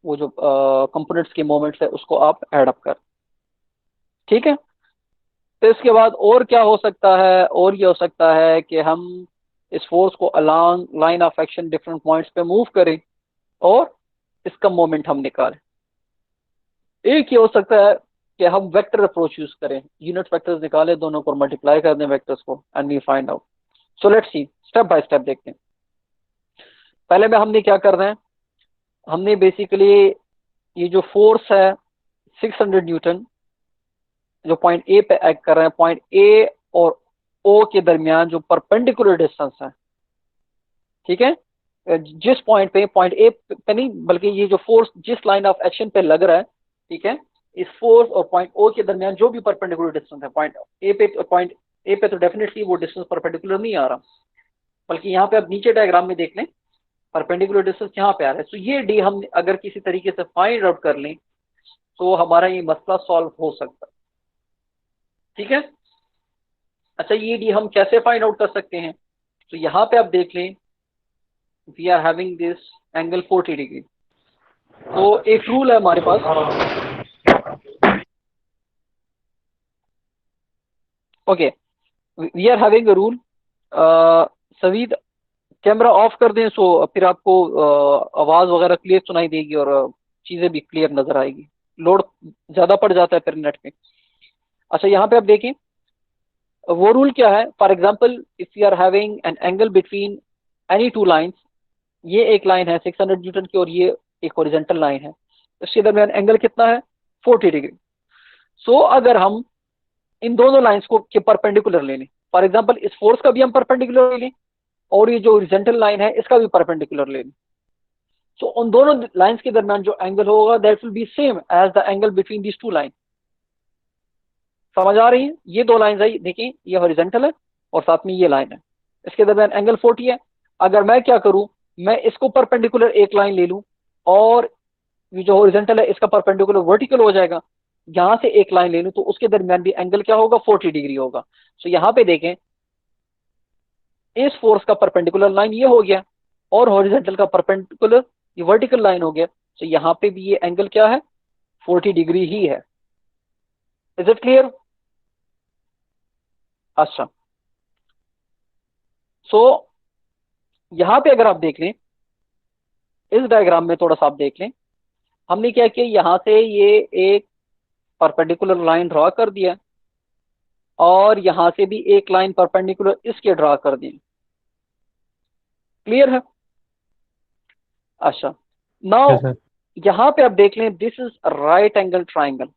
वो जो कंपोनेंट्स के मोमेंट्स है उसको आप एड अप कर, ठीक है। तो इसके बाद और क्या हो सकता है, और ये हो सकता है कि हम इस फोर्स को along line of action different points पे मूव करें और इसका मोमेंट हम निकालें। एक ये हो सकता है कि हम वेक्टर अप्रोच यूज करें, यूनिट वेक्टर्स निकालें, दोनों को मल्टीप्लाई कर दें वेक्टर्स को, and we find out. So let's see, step by step देखते हैं। पहले में हमने क्या करना है, हमने बेसिकली ये जो फोर्स है 600 न्यूटन जो पॉइंट ए पे एक्ट कर रहे हैं, पॉइंट ए और ओ के दरमियान जो परपेंडिकुलर डिस्टेंस है, ठीक है, जिस पॉइंट पे, पॉइंट ए पे नहीं बल्कि ये जो फोर्स जिस लाइन ऑफ एक्शन पे लग रहा है, ठीक है, इस फोर्स और पॉइंट ओ के दरमियान जो भी परपेंडिकुलर डिस्टेंस है, पॉइंट ए पे तो डेफिनेटली वो डिस्टेंस परपेंडिकुलर नहीं आ रहा, बल्कि यहाँ पे आप नीचे डायग्राम में देख लें परपेंडिकुलर डिस्टेंस यहाँ पे आ रहा है। तो ये डी हम अगर किसी तरीके से फाइंड आउट कर लें तो हमारा ये मसला सॉल्व हो सकता है, ठीक है। अच्छा, ये डी हम कैसे फाइंड आउट कर सकते हैं, तो यहाँ पे आप देख लें, we are having this angle 40 degree. तो एक रूल है हमारे पास, okay, we are having a rule, सवीद कैमरा ऑफ कर दें, सो फिर आपको आवाज वगैरह क्लियर सुनाई देगी और चीजें भी क्लियर नजर आएगी, लोड ज्यादा पड़ जाता है फिर नेट पे। अच्छा यहाँ पे आप देखें वो रूल क्या है। For example if you are having an angle between any two lines, ये एक लाइन है 600 न्यूटन की और ये एक हॉरिजॉन्टल लाइन है, इसके दरमियान एंगल कितना है 40 डिग्री। सो अगर हम इन दोनों लाइंस को के परपेंडिकुलर ले लें, फॉर एग्जाम्पल इस फोर्स का भी हम परपेंडिकुलर ले लें और ये जो हॉरिजॉन्टल लाइन है इसका भी परपेंडिकुलर ले लें, सो उन दोनों लाइंस के दरमियान जो एंगल होगा that will be same as the angle between these two line. समझ आ रही है? ये दो लाइन है, देखिए ये हॉरिजॉन्टल है और साथ में ये लाइन है, इसके दरमियान एंगल 40 है। अगर मैं क्या करूं, मैं इसको परपेंडिकुलर एक लाइन ले लूं और ये जो हॉरिजॉन्टल है इसका परपेंडिकुलर वर्टिकल हो जाएगा, यहां से एक लाइन ले लूं तो उसके दरमियान भी एंगल क्या होगा 40 डिग्री होगा। सो यहां पे देखें इस फोर्स का परपेंडिकुलर लाइन ये हो गया और हॉरिजॉन्टल का परपेंडिकुलर ये वर्टिकल लाइन हो गया, सो यहां पे भी ये एंगल क्या है 40 डिग्री ही है। Is it clear? अच्छा, सो यहां पे अगर आप देख लें इस डायग्राम में, थोड़ा सा आप देख लें, हमने क्या किया, यहां से ये एक परपेंडिकुलर लाइन ड्रॉ कर दिया और यहां से भी एक लाइन परपेंडिकुलर इसके ड्रॉ कर दी। क्लियर है? अच्छा, नाउ सर। यहां पे आप देख लें this is right angle triangle,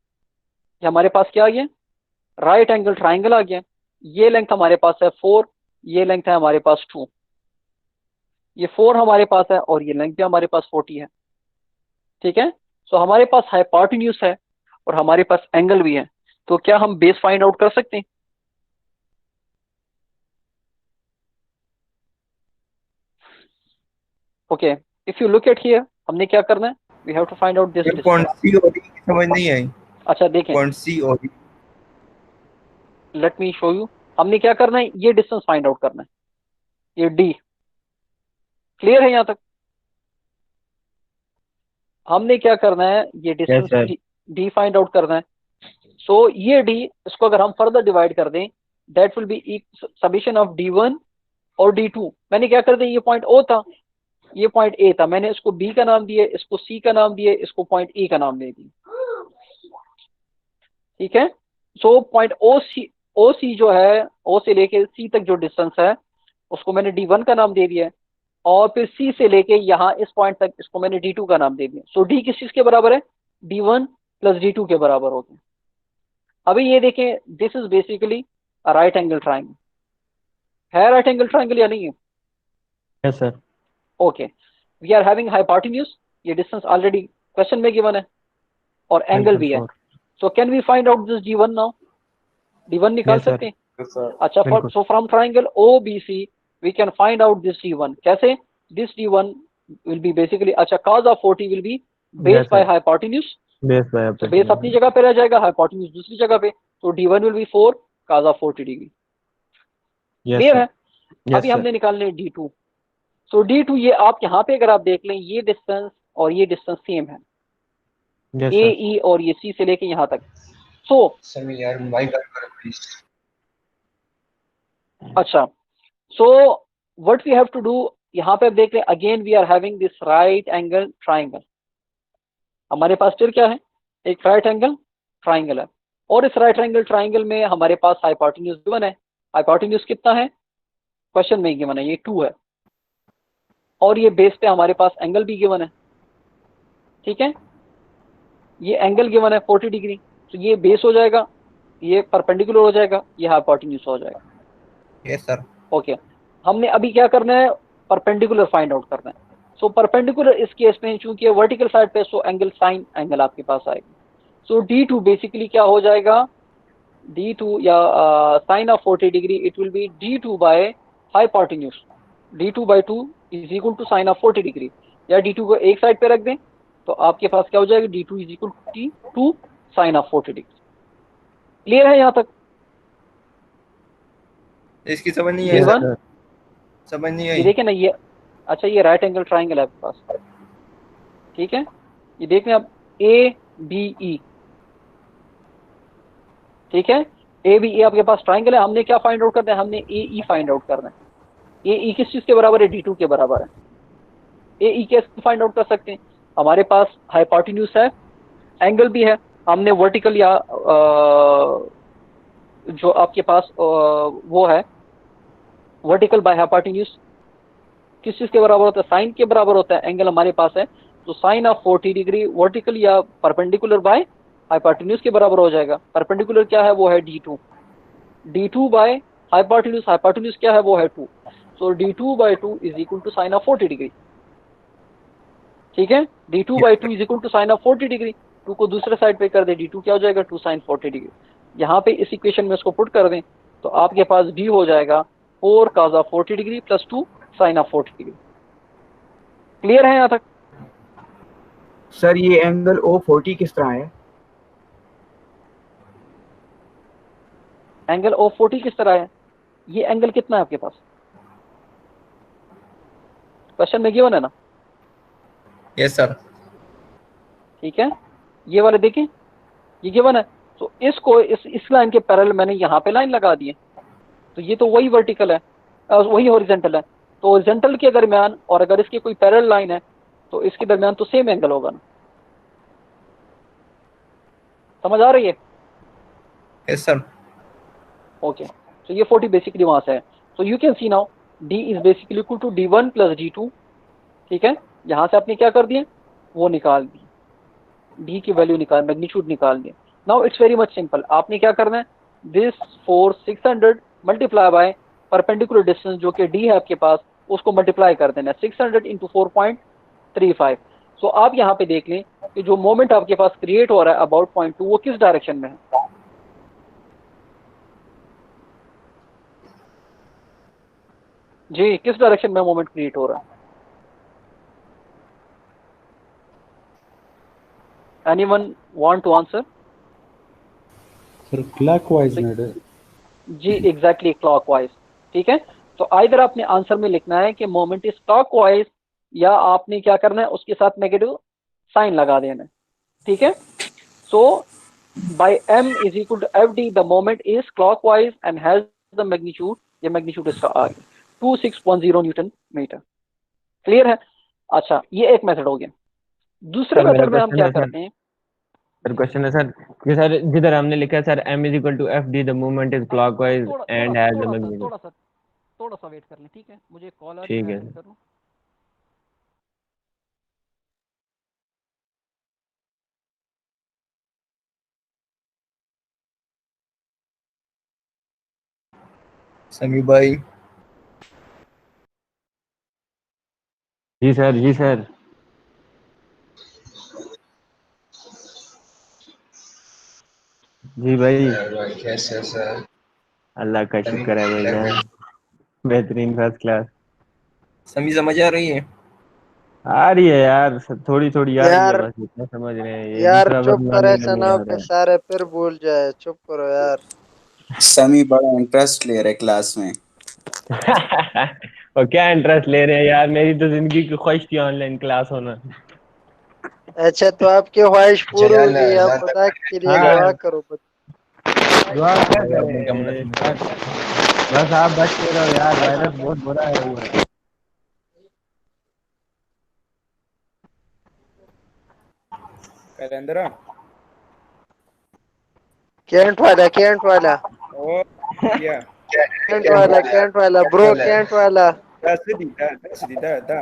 हमारे पास क्या आ गया राइट एंगल ट्राइंगल आ गया। ये लेंथ हमारे पास है 4, ये लेंथ है हमारे पास 2, ये 4 हमारे पास है और ये लेंथ भी हमारे पास 40 है। ठीक है, सो हमारे पास हाइपोटेन्यूज है और हमारे पास एंगल भी है, तो क्या हम बेस फाइंड आउट कर सकते हैं? Okay, if you look at here, हमने क्या करना है, we have to find out this ये पॉइंट डिस्टेंस। सी और डी की समझ नहीं आई। अच्छा देखें, पॉइंट सी और D. Let me show you, हमने क्या करना है, ये डिस्टेंस फाइंड आउट करना है, ये डी। क्लियर है यहां तक? हमने क्या करना है, ये yes distance sir. D find out करना है। सो ये डी, इसको अगर हम फर्दर डिवाइड कर दें that will be summation of D1 और D2। मैंने क्या कर दिया, ये पॉइंट O था, ये पॉइंट A था, मैंने इसको B का नाम दिया, इसको C का नाम दिया, इसको पॉइंट E का नाम दे दिया। ठीक है, सो पॉइंट OC जो है, O से लेके C तक जो डिस्टेंस है उसको मैंने D1 का नाम दे दिया है और फिर C से लेके यहाँ इस पॉइंट तक इसको मैंने D2 का नाम दे दिया। सो D किस चीज के बराबर है, D1 प्लस D2 के बराबर होते हैं। अभी ये देखें this is basically right angle triangle, है राइट एंगल ट्राइंगल या नहीं है? Yes sir. Okay, we are having hypotenuse, ये डिस्टेंस ऑलरेडी क्वेश्चन में गिवन है और एंगल भी है। So can we find out this D1 now? D1 निकाल Yes, sir. सकते हैं? Yes, sir. अच्छा, बिल्कुल। So from triangle OBC we can find out this D1। कैसे? This D1 will be basically, अच्छा cos of 40 will be base Yes, by sir. Hypotenuse, base by तो base अपनी जगह पे रह जाएगा, हाइपोटेन्यूज दूसरी जगह पे, तो D1 will B 4 cos of 40 degree. Yes clear है? सर। अभी हमने निकालने D2। सो D2 ये आप यहाँ पे अगर आप देख लें ये डिस्टेंस और ये डिस्टेंस सेम है, यस ए सर। ई और ये C से लेके यहाँ तक। सो समी यार माइक कर प्लीज। अच्छा, so what we have to do, यहाँ पे आप देख लें again we are having this right angle triangle. हमारे पास फिर क्या है, एक राइट एंगल ट्राइंगल है और इस राइट एंगल ट्राइंगल में हमारे पास हाइपोटेन्यूज गिवन है। हाइपोटेन्यूज कितना है क्वेश्चन में गिवन है, ये 2 है और ये बेस पे हमारे पास एंगल भी गिवन है। ठीक है, ये एंगल गिवन है 40 डिग्री, तो ये बेस हो जाएगा, ये परपेंडिकुलर हो जाएगा, ये हाइपोटेन्यूज हो जाएगा। Yes sir. ओके, हमने अभी क्या करना है, परपेंडिकुलर फाइंड आउट करना है। सो परपेंडिकुलर इस केस में चूंकि वर्टिकल साइड पे, सो एंगल साइन एंगल आपके पास आएगा। सो D2 बेसिकली क्या हो जाएगा, D2 या sine of 40 degree, it will be D2 by hypotenuse, D2 by 2 is equal to sine of 40 degree, या D2 को एक साइड पे रख दें तो आपके पास क्या हो जाएगा, D2 is equal to sine of 40 degree. Clear है यहाँ तक? इसकी समझ नहीं आई यस सर, सर। समझ नहीं ये आई। देखें ना, ये अच्छा ये राइट एंगल ट्राइंगल है आपके पास। ठीक है, ये देख लें आप ABE। ठीक है, ए बी, ए आपके पास ट्राइंगल है, हमने क्या फाइंड आउट करना है, हमने ए ई फाइंड आउट करना है। ए ई किस चीज के बराबर है, D2 के बराबर है। ए ई कैसे फाइंड आउट कर सकते हैं, हमारे पास हाइपोटेन्यूज है, एंगल भी है, हमने वर्टिकल या जो आपके पास वो है वर्टिकल बाय हाइपोटेन्यूज किस चीज के बराबर होता है, साइन के बराबर होता है। एंगल हमारे पास है तो साइन ऑफ 40 डिग्री वर्टिकल या परपेंडिकुलर बाय हाइपोटेन्यूज के बराबर हो जाएगा। परपेंडिकुलर क्या है, वो है D2, D2 by hypotenuse, hypotenuse क्या है, वो है 2, so D2/2 is equal to sine of 40 degree. ठीक है, D2/2 is equal to sine of 40 degree. 2 को दूसरे साइड पे कर दे, D2 क्या हो जाएगा, 2 साइन 40 डिग्री। यहाँ पे इस इक्वेशन में इसको पुट कर दें तो आपके पास भी हो जाएगा 4 cos of 40 degree plus 2 sine of 40 degree. Clear है यहाँ तक? सर ये एंगल O40 किस तरह है? एंगल O40 किस तरह है, ये एंगल कितना है आपके पास, क्वेश्चन में गिवन है ना? Yes sir. ठीक है, ये वाले देखें, ये गिवन है, तो इसको इस लाइन के पैरेलल मैंने यहाँ पे लाइन लगा दी है, तो ये तो वही वर्टिकल है, वही हॉरिजॉन्टल है। तो हॉरिजॉन्टल के दरमियान और अगर इसकी कोई पैरेलल लाइन है तो इसके दरमियान तो सेम एंगल होगा ना। समझ आ रही है? Yes sir. ओके, तो ये 40 बेसिकली वहां से है। So you can see now D is basically equal to D1 plus D2। ठीक है, यहाँ से आपने क्या कर दिया, वो निकाल दी, D की वैल्यू निकाल, मैग्नीट्यूड निकाल दिया। Now it's very much simple, आपने क्या करना है, this 600 multiply by perpendicular distance जो कि D है आपके पास, उसको मल्टीप्लाई कर देना, 600 इंटू 4.35। सो आप यहाँ पे देख लें कि जो मोमेंट आपके पास क्रिएट हो रहा है अबाउट पॉइंट 2, वो किस डायरेक्शन में है। जी, किस डायरेक्शन में मोमेंट क्रिएट हो रहा है? Anyone want to answer? Sir clockwise में। जी एग्जैक्टली क्लॉकवाइज। ठीक है, तो आइदर आपने आंसर में लिखना है कि मोमेंट इज क्लॉकवाइज, या आपने क्या करना है, उसके साथ नेगेटिव साइन लगा देना है। ठीक है, so by m is equal to FD the moment is clockwise and has the magnitude, ये मैग्नीट्यूड इसका आ गया 26.0 न्यूटन मीटर। क्लियर है? अच्छा, ये एक मेथड हो गया। दूसरे सर, मेरा मेथड में हम क्वेश्चन क्या है सर। करते हैं, सर क्वेश्चन है सर कि सर जिधर हमने लिखा है sir m is equal to FD the movement is clockwise and has the magnitude. थोड़ा सा वेट कर लें। ठीक है, मुझे कॉल आ रही ठीक है, है। मैं करूं। समी भाई। जी सर, जी सर। जी भाई, कैसे सर? अल्लाह का शुक्र है भाई जान, बेहतरीन, फर्स्ट क्लास। समी समझ आ रही है? आ रही है यार, थोड़ी थोड़ी आ रही है, यार बस इतना समझ रहे हैं, ये यार दूसरा चुप वर्ड करे लाने का नहीं सना आ पे रहा है। सारे फिर भूल जाए, चुप करो यार। समी बड़ा इंटरेस्ट ले रहे क्लास में। और क्या इंटरेस्ट ले रहे हैं यार, मेरी तो जिंदगी की ख्वाहिश थी ऑनलाइन क्लास होना। अच्छा तो आपकी ख्वाहिश पूरी जलाल होगी, आप जहाँ खुदा तक के लिए हाँ, दुआ करो। दुआ क्या अपने कमरे करें, में। बस आप बच के रहो यार, वायरस बहुत बुरा है वो। कैलेंडर कैंट वाला ओ या कैंट वाला ब्रो, कैंट वाला दा सिटी दा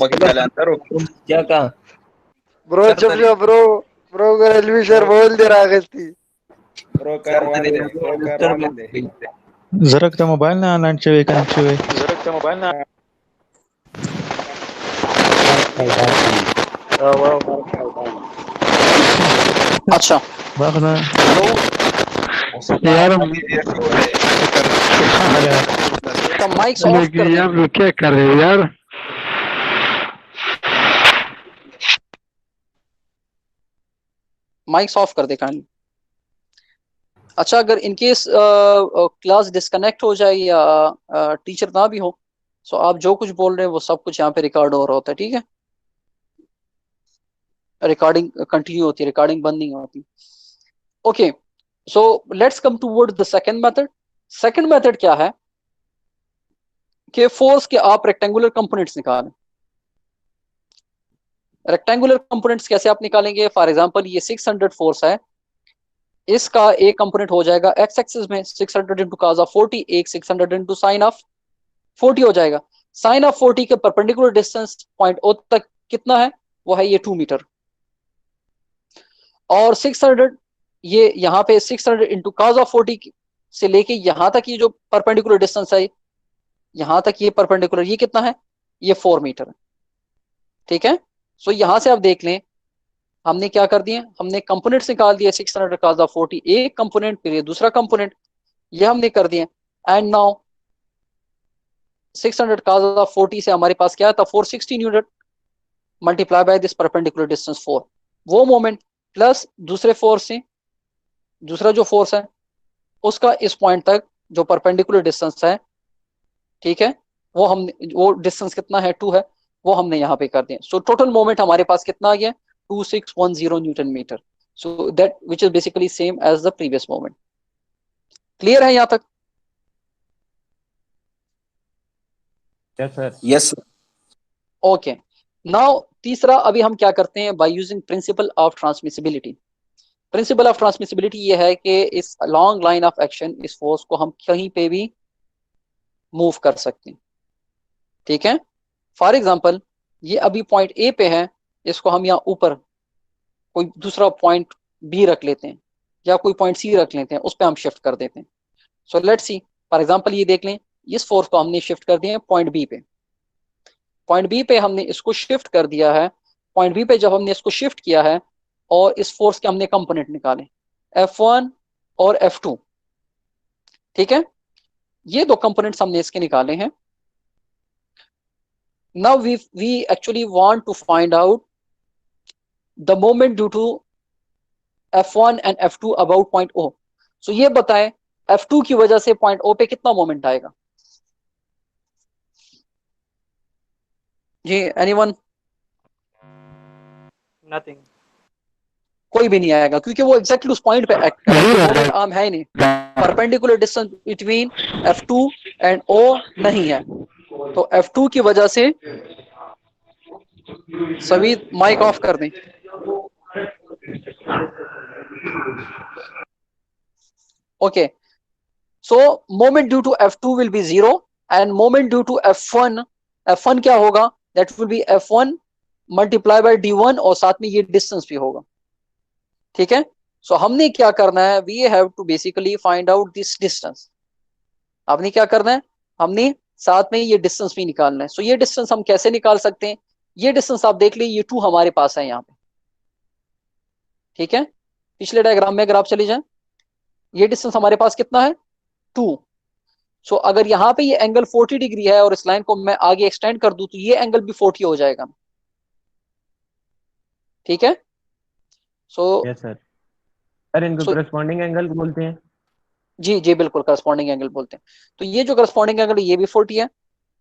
कैलेंडर क्या कहा? ब्रो, चुप जाओ ब्रो। ब्रो को एलवी सर बोल दे रहा थी। ब्रो कार वाले दे जरक त्या मोबाईल ना आणायचे वेकांचे अच्छा बघ ना यार, तो माइक्स ऑफ कर यार लोग क्या कर रहे हो यार। माइक्स ऑफ कर दे काइंडली। अच्छा, अगर इनकेस क्लास डिस्कनेक्ट हो जाए या टीचर ना भी हो, सो आप जो कुछ बोल रहे हैं वो सब कुछ यहाँ पे रिकॉर्ड हो रहा होता है। ठीक है, रिकॉर्डिंग कंटिन्यू होती है, रिकॉर्डिंग बंद नहीं होती। Okay, so let's come toward the second method. Second method क्या है कि फोर्स के आप रेक्टेंगुलर कंपोनेंट्स निकालें। रेक्टेंगुलर कंपोनेंट्स कैसे आप निकालेंगे? फॉर एग्जांपल ये 600 फोर्स है, इसका एक कंपोनेंट हो जाएगा एक्स एक्सिस में 600 इंटू काज ऑफ 40, एक 600 इंटू साइन ऑफ 40 हो जाएगा। साइन ऑफ 40 के परपेंडिकुलर डिस्टेंस पॉइंट ओ तक कितना है? वो है ये 2 मीटर। और 600 ये यहाँ पे 600 इंटू काज ऑफ 40 से लेके यहाँ तक ये जो परपेंडिकुलर डिस्टेंस है, यहाँ तक ये परपेंडिकुलर, ये कितना है? ये 4 मीटर है। ठीक है, सो यहां से आप देख लें हमने क्या कर दिए, हमने कंपोनेंट्स निकाल दिए 600 काज ऑफ 40 एक कंपोनेंट, फिर ये दूसरा कंपोनेंट, ये हमने कर दिए। एंड नाउ 600 काज ऑफ 40 से हमारे पास क्या था? 460 Newton multiply by this perpendicular distance 4, वो मोमेंट प्लस दूसरे फोर्स से, दूसरा जो फोर्स है उसका इस पॉइंट तक जो परपेंडिकुलर डिस्टेंस है, ठीक है, वो हमने, वो डिस्टेंस कितना है? 2 है, वो हमने यहाँ पे कर दिया। सो टोटल मोमेंट हमारे पास कितना आ गया? 2610 newton metre. So that which is basically same as the previous moment. Clear है यहाँ तक? Yes sir. Yes sir. Okay, now तीसरा अभी हम क्या करते हैं? By using principle of transmissibility. Principle of transmissibility ये है कि इस लॉन्ग लाइन ऑफ एक्शन, इस फोर्स को हम कहीं पे भी मूव कर सकते हैं। ठीक है, फॉर एग्जांपल ये अभी पॉइंट ए पे है, इसको हम यहाँ ऊपर कोई दूसरा पॉइंट बी रख लेते हैं या कोई पॉइंट सी रख लेते हैं, उस पर हम शिफ्ट कर देते हैं। सो लेट्स सी, फॉर एग्जांपल ये देख लें, इस फोर्स को हमने शिफ्ट कर दिया है पॉइंट बी पे। पॉइंट बी पे हमने इसको शिफ्ट कर दिया है। पॉइंट बी पे जब हमने इसको शिफ्ट किया है और इस फोर्स के हमने कंपोनेंट निकाले F1 और F2, ठीक है, ये दो कंपोनेंट्स हमने इसके निकाले हैं। Now we actually want to find out the moment due to F1 and F2 about point O। So ये बताएं F2 की वजह से पॉइंट O पे कितना मोमेंट आएगा? जी एनीवन? नथिंग। कोई भी नहीं आएगा, क्योंकि वो एग्जैक्टली उस पॉइंट पे एक्ट कर रहा है, आर्म है नहीं, perpendicular distance between F2 and O नहीं है। तो F2 की वजह से, सभी माइक ऑफ कर दें। Okay, so moment due to F2 will be 0 and moment due to F1 क्या होगा? That will be F1 multiply by D1 और साथ में ये डिस्टेंस भी होगा। ठीक है, सो हमने क्या करना है? We have to basically find out this distance. आपने क्या करना है? हमने साथ में ये डिस्टेंस भी निकालना है। सो ये डिस्टेंस हम कैसे निकाल सकते हैं? ये डिस्टेंस आप देख लीजिए, ये 2 हमारे पास है यहाँ पे। ठीक है, पिछले डायग्राम में अगर आप चले जाएं, ये डिस्टेंस हमारे पास कितना है? 2। सो अगर यहाँ पे ये एंगल 40 डिग्री है और इस लाइन को मैं आगे एक्सटेंड कर दूं तो ये एंगल भी 40 हो जाएगा। ठीक है, सो यस सर। सर इनको करस्पॉन्डिंग एंगल बोलते हैं। जी जी बिल्कुल, करस्पॉन्डिंग एंगल बोलते हैं। तो ये जो करस्पॉन्डिंग एंगल ये भी 40 है,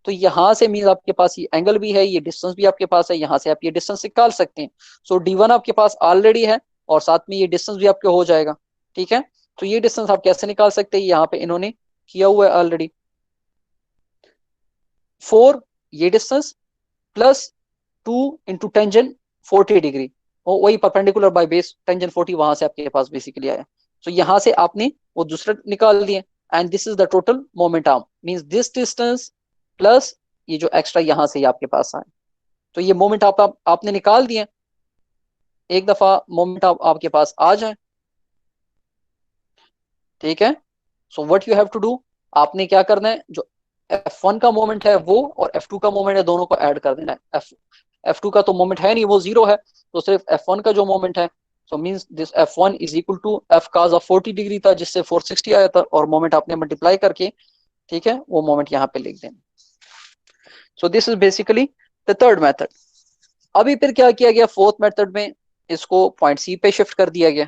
तो यहाँ से मीन आपके पास ये एंगल भी है, ये डिस्टेंस भी आपके पास है, यहाँ से आप ये डिस्टेंस निकाल सकते हैं। सो D1 आपके पास ऑलरेडी है और साथ में ये डिस्टेंस भी आपके हो जाएगा। ठीक है, तो ये डिस्टेंस आप कैसे निकाल सकते हैं? यहाँ पे इन्होंने किया हुआ है ऑलरेडी। 4 ये distance plus 2 into tangent 40 degree, वही परपेंडिकुलर बाय बेस टेंजेंट 40 वहां से आपके पास बेसिकली आया। तो यहाँ से आपने वो दूसरा निकाल दिए and this is the total moment arm, means this distance plus ये जो एक्स्ट्रा यहाँ से आपके पास आए। तो ये मोमेंट आपने निकाल दिए। एक दफा मोमेंट आपके पास आ जाए, ठीक है, so what you have to do, आपने क्या करना है? जो F1 का मोमेंट है वो और F2 का मोमेंट है, दोनों को ऐड कर देना है। F2 का तो मोमेंट है नहीं, वो 0 है, तो सिर्फ F1 का जो मोमेंट है, so means this F1 is equal to F cos of 40 degree था जिससे 460 आया था, और मोमेंट आपने मल्टीप्लाई करके, ठीक है, वो मोमेंट यहाँ पे लिख देना। सो this is basically the third method. अभी फिर क्या किया गया? फोर्थ मेथड में इसको पॉइंट सी पे शिफ्ट कर दिया गया।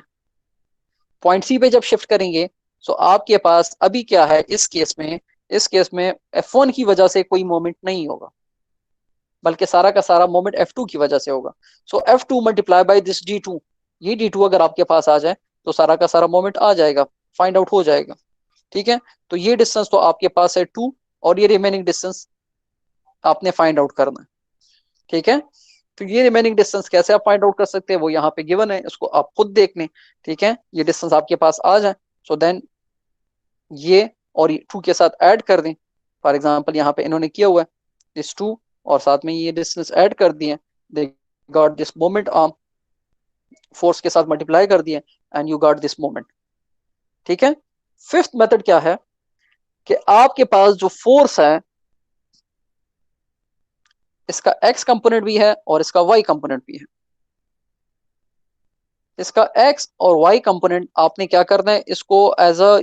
पॉइंट सी पे जब शिफ्ट करेंगे तो आपके पास अभी क्या है? इस केस में F1 की वजह से कोई मोमेंट नहीं होगा, बल्कि सारा का सारा मोमेंट F2 की वजह से होगा। सो F2 multiply by this D2, ये D2 अगर आपके पास आ जाए तो सारा का सारा मोमेंट आ जाएगा, फाइंड आउट हो जाएगा। ठीक है, तो ये डिस्टेंस तो आपके पास है 2 और ये रिमेनिंग डिस्टेंस आपने फाइंड आउट करना है। ठीक है, तो ये रिमेनिंग डिस्टेंस कैसे आप फाइंड आउट कर सकते हैं, वो यहाँ पे गिवन है, इसको आप खुद देख लें। ठीक है, ये डिस्टेंस आपके पास आ जाए, सो देन ये और 2 के साथ ऐड कर दें। फॉर एग्जांपल यहाँ पे इन्होंने किया हुआ है दिस 2 और साथ में ये डिस्टेंस ऐड कर दिए, they got this moment arm, force के साथ मल्टीप्लाई कर दिए and you got this moment. ठीक है, फिफ्थ मेथड क्या है कि आपके पास जो फोर्स है इसका एक्स कंपोनेंट भी है और इसका वाई कंपोनेंट भी है। इसका एक्स और वाई कंपोनेंट आपने क्या करना है, इसको as a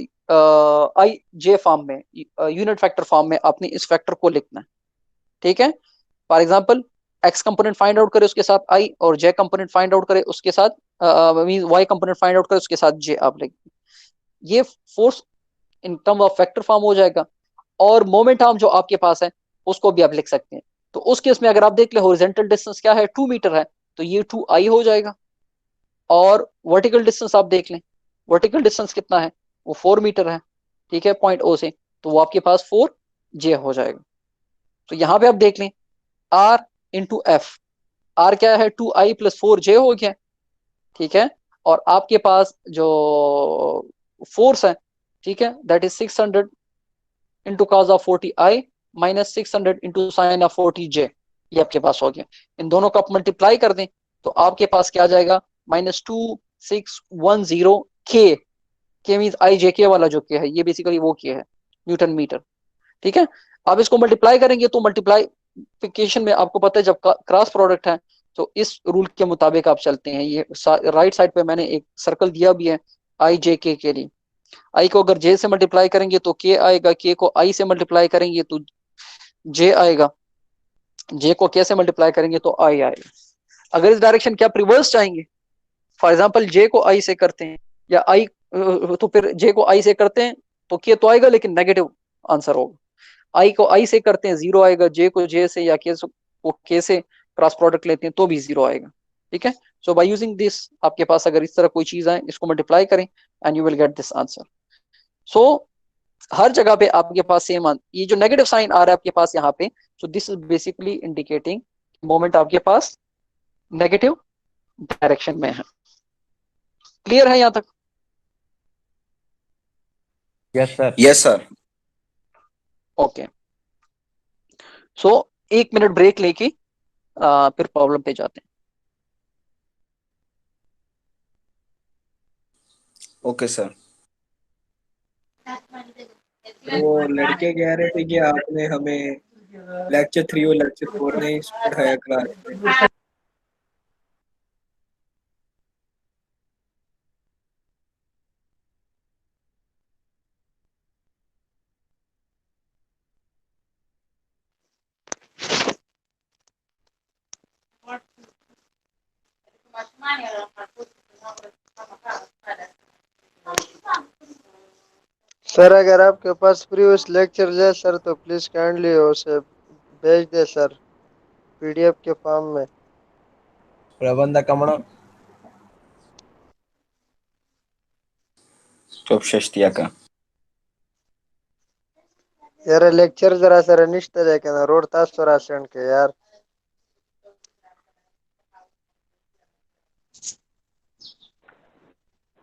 I J form में, यूनिट फैक्टर फॉर्म में आपने इस फैक्टर को लिखना है। ठीक है, for example X component find out करे उसके साथ आई और जे कंपोनेंट फाइंड आउट करे उसके साथ means Y component find out करे उसके साथ जे आप लिख, ये force in term of factor form हो जाएगा। और मोमेंट आर्म जो आपके पास है उसको भी आप लिख सकते हैं। तो उस केस में अगर आप देख ले हॉरिजॉन्टल डिस्टेंस क्या है 2 मीटर है, तो ये 2i हो जाएगा। और वर्टिकल डिस्टेंस आप देख लें, वर्टिकल डिस्टेंस कितना है, वो 4 मीटर है। ठीक है, पॉइंट ओ से, तो वो आपके पास 4j हो जाएगा। तो यहाँ पे आप देख लें r इंटू एफ, r क्या है 2i प्लस 4j हो गया। ठीक है, और आपके पास जो फोर्स है, ठीक है, that is 600 into cos of 40i minus 600 into sine of 40j, ये आपके पास हो गया। इन दोनों को आप मल्टीप्लाई कर दें तो आपके पास क्या आ जाएगा, -2610 के मींस आई जे के वाला जो के है, ये बेसिकली वो के है न्यूटन मीटर। ठीक है, आप इसको मल्टीप्लाई करेंगे तो मल्टीप्लाइफिकेशन में आपको पता है जब क्रॉस प्रोडक्ट है तो इस रूल के मुताबिक आप चलते हैं। ये राइट साइड पे मैंने एक सर्कल दिया भी है आई जे के लिए। आई को अगर जे से मल्टीप्लाई करेंगे तो के आएगा, के को आई से मल्टीप्लाई करेंगे तो जे आएगा, जे को के से मल्टीप्लाई करेंगे तो आई आएगा। अगर इस डायरेक्शन क्या आप रिवर्स चाहेंगे, फॉर एग्जांपल जे को आई से करते हैं या आई तो फिर जे को आई से करते हैं तो के तो आएगा लेकिन नेगेटिव आंसर होगा। आई को आई से करते हैं 0 आएगा, जे को जे से या के को के से क्रॉस प्रोडक्ट लेते हैं तो भी 0 आएगा। ठीक है, सो बाय यूजिंग दिस आपके पास अगर इस तरह कोई चीज आए इसको मल्टीप्लाई करें and you will get this answer. So हर जगह पे आपके पास सेम, ये जो नेगेटिव साइन आ रहा है आपके पास यहाँ पे, सो this is basically indicating moment आपके पास नेगेटिव डायरेक्शन में है। क्लियर है यहाँ तक? Yes sir. Yes sir. Okay, so 1 minute break लेके फिर प्रॉब्लम पे जाते हैं। Okay sir. वो लड़के कह रहे थे कि आपने हमें लेक्चर 3 और लेक्चर 4 नहीं पढ़ाया क्लास में। सर अगर आपके पास प्रीवियस लेक्चर है सर तो प्लीज काइंडली उसे भेज दे सर पीडीएफ के फॉर्म में। प्रबंध कमण टॉप शस्तिया का यार लेक्चर जरा सर निश्चित है क्या रोड तास तो राशन के यार।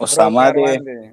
उसामा दे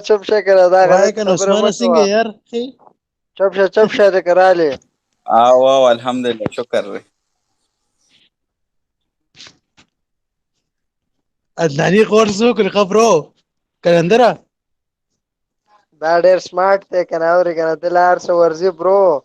चुपशा करा था वाई कन उस्मान सिंह यार चुपशा दे करा ले। आओ अल्हम्दुलिल्लाह शुक्र अदनानी कोर्सो कुल खबरो कलंदरा दा ढेर स्मार्ट थे कना और कना दिलार से वर्जी ब्रो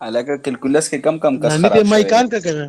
हालांकि कैलकुलस के कम कस नानी ते खराब माइकान का करना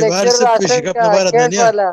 लेक्चर बार सब फीश राशन का का अपना बार कैंट दुनिया वाला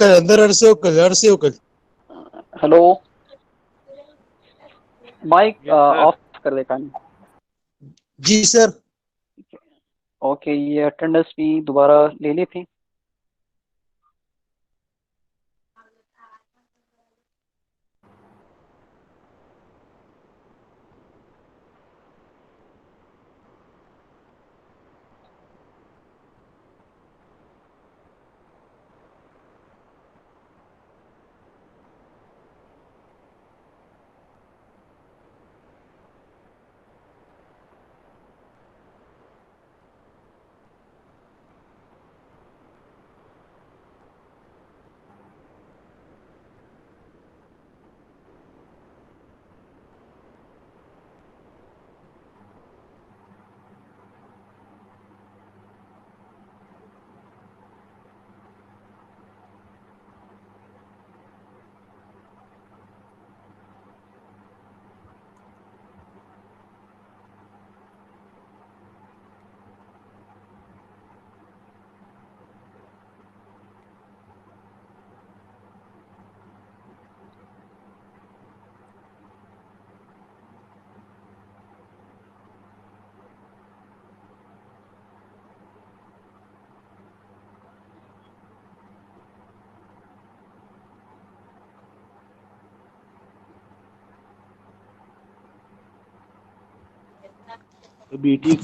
कलंदर अरसे उकल हेलो माइक ऑफ कर दे कान जी सर ओके ये अटेंडेंस भी दोबारा ले ली थी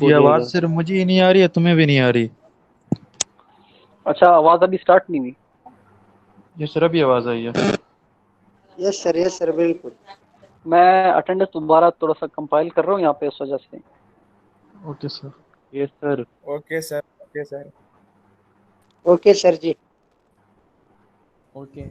ये आवाज सिर्फ मुझे ही नहीं आ रही है, तुम्हें भी नहीं आ रही? अच्छा आवाज अभी स्टार्ट नहीं हुई ये सर अभी आवाज आई है। यस सर बिल्कुल मैं अटेंडेंस दोबारा थोड़ा सा कंपाइल कर रहा हूँ यहाँ पे इस वजह से okay sir. Yes sir. Okay sir okay sir okay sir जी okay